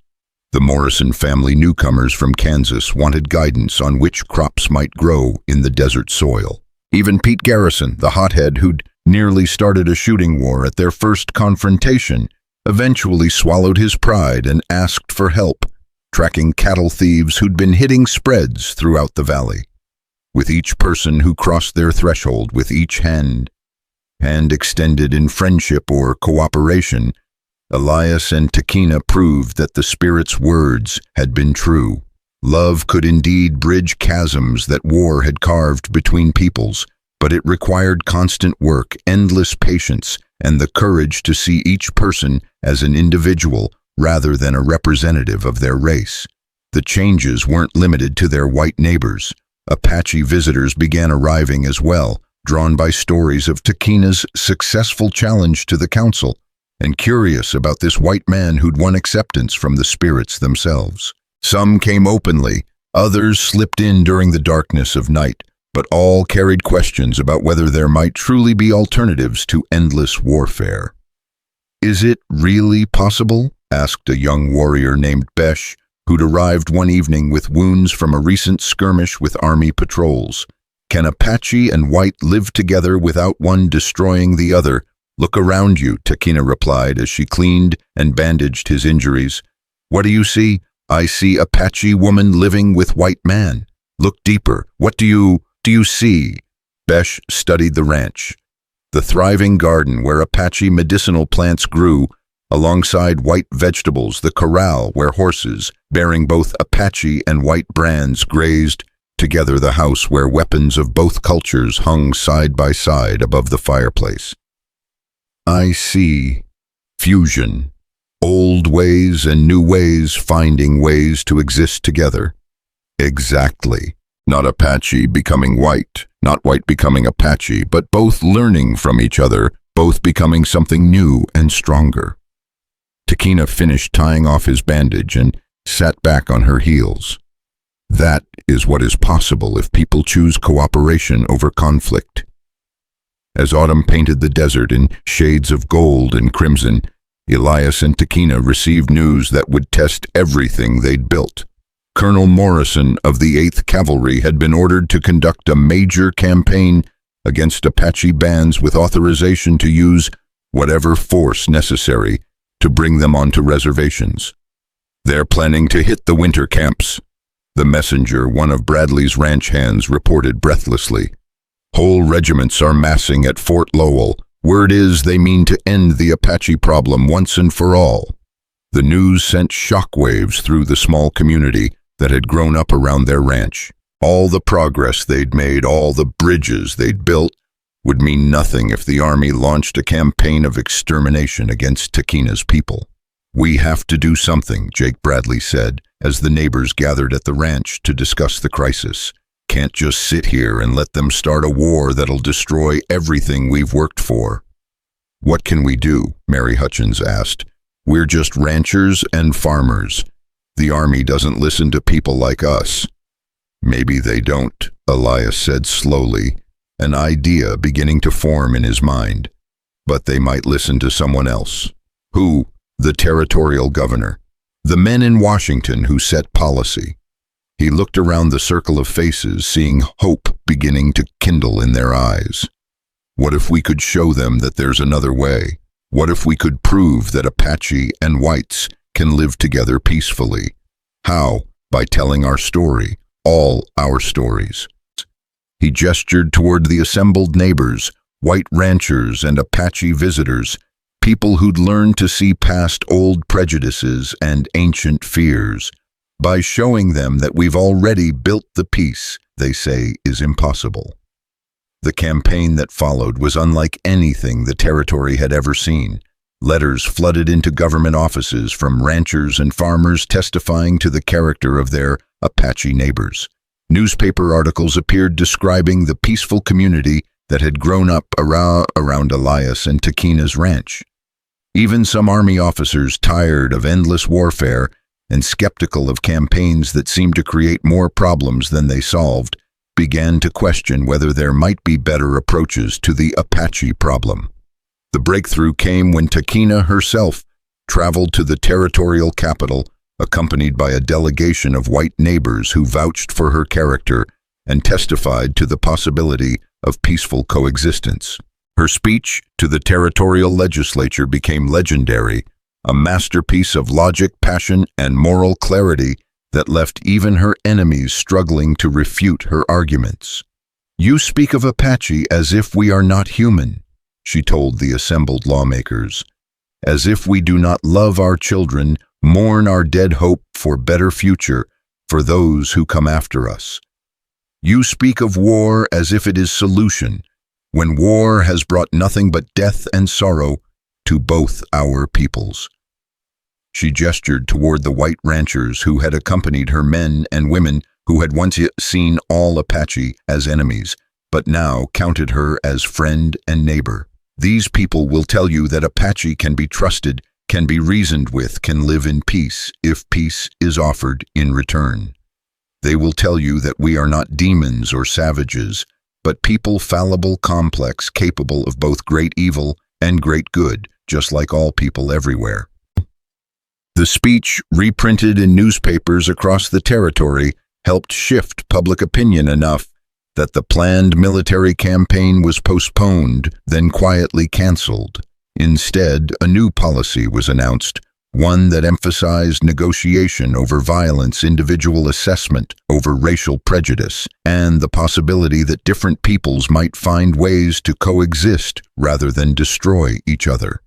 The Morrison family, newcomers from Kansas, wanted guidance on which crops might grow in the desert soil. Even Pete Garrison, the hothead who'd nearly started a shooting war at their first confrontation, eventually swallowed his pride and asked for help, tracking cattle thieves who'd been hitting spreads throughout the valley. With each person who crossed their threshold, with each hand extended in friendship or cooperation, Elias and Takina proved that the Spirit's words had been true. Love could indeed bridge chasms that war had carved between peoples, but it required constant work, endless patience, and the courage to see each person as an individual rather than a representative of their race. The changes weren't limited to their white neighbors. Apache visitors began arriving as well, drawn by stories of Takina's successful challenge to the council, and curious about this white man who'd won acceptance from the spirits themselves. Some came openly, others slipped in during the darkness of night, but all carried questions about whether there might truly be alternatives to endless warfare. "Is it really possible?" asked a young warrior named Besh, who'd arrived one evening with wounds from a recent skirmish with army patrols. "Can Apache and White live together without one destroying the other?" "Look around you," Takina replied as she cleaned and bandaged his injuries. "What do you see?" "I see Apache woman living with white man." "Look deeper. What do you see?" Besh studied the ranch, the thriving garden where Apache medicinal plants grew, alongside white vegetables, the corral where horses, bearing both Apache and white brands, grazed, together the house where weapons of both cultures hung side by side above the fireplace. "I see fusion, old ways and new ways finding ways to exist together." Exactly. Not Apache becoming white, not white becoming Apache, but both learning from each other, both becoming something new and stronger. Takina finished tying off his bandage and sat back on her heels. That is what is possible if people choose cooperation over conflict. As autumn painted the desert in shades of gold and crimson, Elias and Takina received news that would test everything they'd built. Colonel Morrison of the 8th Cavalry had been ordered to conduct a major campaign against Apache bands with authorization to use whatever force necessary to bring them onto reservations. They're planning to hit the winter camps. The messenger, one of Bradley's ranch hands, reported breathlessly. Whole regiments are massing at Fort Lowell. Word is they mean to end the Apache problem once and for all. The news sent shockwaves through the small community that had grown up around their ranch. All the progress they'd made, all the bridges they'd built, would mean nothing if the army launched a campaign of extermination against Takina's people. We have to do something, Jake Bradley said, as the neighbors gathered at the ranch to discuss the crisis. Can't just sit here and let them start a war that'll destroy everything we've worked for. What can we do? Mary Hutchins asked. We're just ranchers and farmers. The army doesn't listen to people like us. Maybe they don't, Elias said slowly, an idea beginning to form in his mind. But they might listen to someone else. Who? The territorial governor. The men in Washington who set policy. He looked around the circle of faces, seeing hope beginning to kindle in their eyes. What if we could show them that there's another way? What if we could prove that Apache and whites can live together peacefully? How? By telling our story, all our stories. He gestured toward the assembled neighbors, white ranchers and Apache visitors, people who'd learned to see past old prejudices and ancient fears. By showing them that we've already built the peace they say is impossible. The campaign that followed was unlike anything the territory had ever seen. Letters flooded into government offices from ranchers and farmers testifying to the character of their Apache neighbors. Newspaper articles appeared describing the peaceful community that had grown up around Elias and Takina's ranch. Even some army officers, tired of endless warfare and skeptical of campaigns that seemed to create more problems than they solved, began to question whether there might be better approaches to the Apache problem. The breakthrough came when Takina herself traveled to the territorial capital, accompanied by a delegation of white neighbors who vouched for her character and testified to the possibility of peaceful coexistence. Her speech to the territorial legislature became legendary, a masterpiece of logic, passion, and moral clarity that left even her enemies struggling to refute her arguments. You speak of Apache as if we are not human, she told the assembled lawmakers, as if we do not love our children, mourn our dead hope for better future for those who come after us. You speak of war as if it is solution, when war has brought nothing but death and sorrow to both our peoples. She gestured toward the white ranchers who had accompanied her, men and women who had once seen all Apache as enemies, but now counted her as friend and neighbor. These people will tell you that Apache can be trusted, can be reasoned with, can live in peace if peace is offered in return. They will tell you that we are not demons or savages, but people fallible, complex, capable of both great evil and great good, just like all people everywhere. The speech, reprinted in newspapers across the territory, helped shift public opinion enough that the planned military campaign was postponed, then quietly canceled. Instead, a new policy was announced, one that emphasized negotiation over violence, individual assessment over racial prejudice, and the possibility that different peoples might find ways to coexist rather than destroy each other.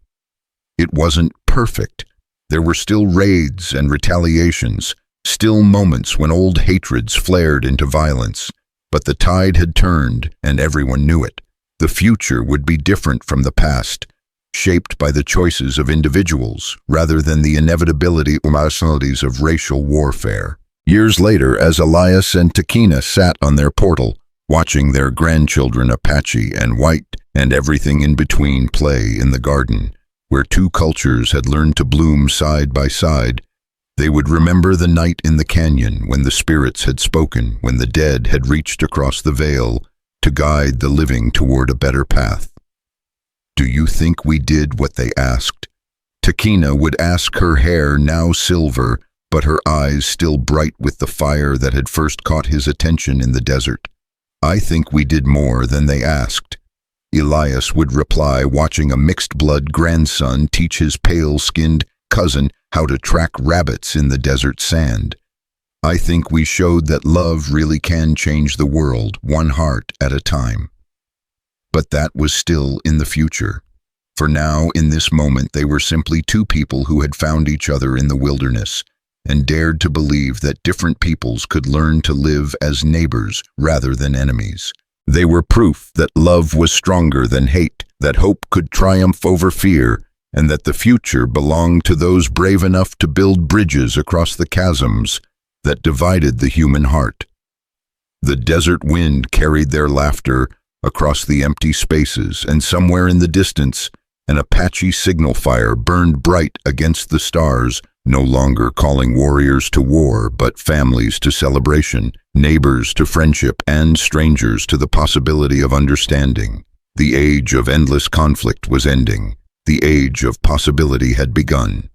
It wasn't perfect. There were still raids and retaliations, still moments when old hatreds flared into violence, but the tide had turned and everyone knew it. The future would be different from the past, shaped by the choices of individuals rather than the inevitability or rationalities of racial warfare. Years later, as Elias and Takina sat on their portal, watching their grandchildren Apache and White and everything in between play in the garden, where two cultures had learned to bloom side by side, they would remember the night in the canyon when the spirits had spoken, when the dead had reached across the veil to guide the living toward a better path. "Do you think we did what they asked?" Takina would ask, her hair now silver, but her eyes still bright with the fire that had first caught his attention in the desert. "I think we did more than they asked," Elias would reply, watching a mixed-blood grandson teach his pale-skinned cousin how to track rabbits in the desert sand. "I think we showed that love really can change the world, one heart at a time." But that was still in the future. For now, in this moment, they were simply two people who had found each other in the wilderness and dared to believe that different peoples could learn to live as neighbors rather than enemies. They were proof that love was stronger than hate, that hope could triumph over fear, and that the future belonged to those brave enough to build bridges across the chasms that divided the human heart. The desert wind carried their laughter across the empty spaces, and somewhere in the distance, an Apache signal fire burned bright against the stars, no longer calling warriors to war, but families to celebration, neighbors to friendship, and strangers to the possibility of understanding. The age of endless conflict was ending. The age of possibility had begun.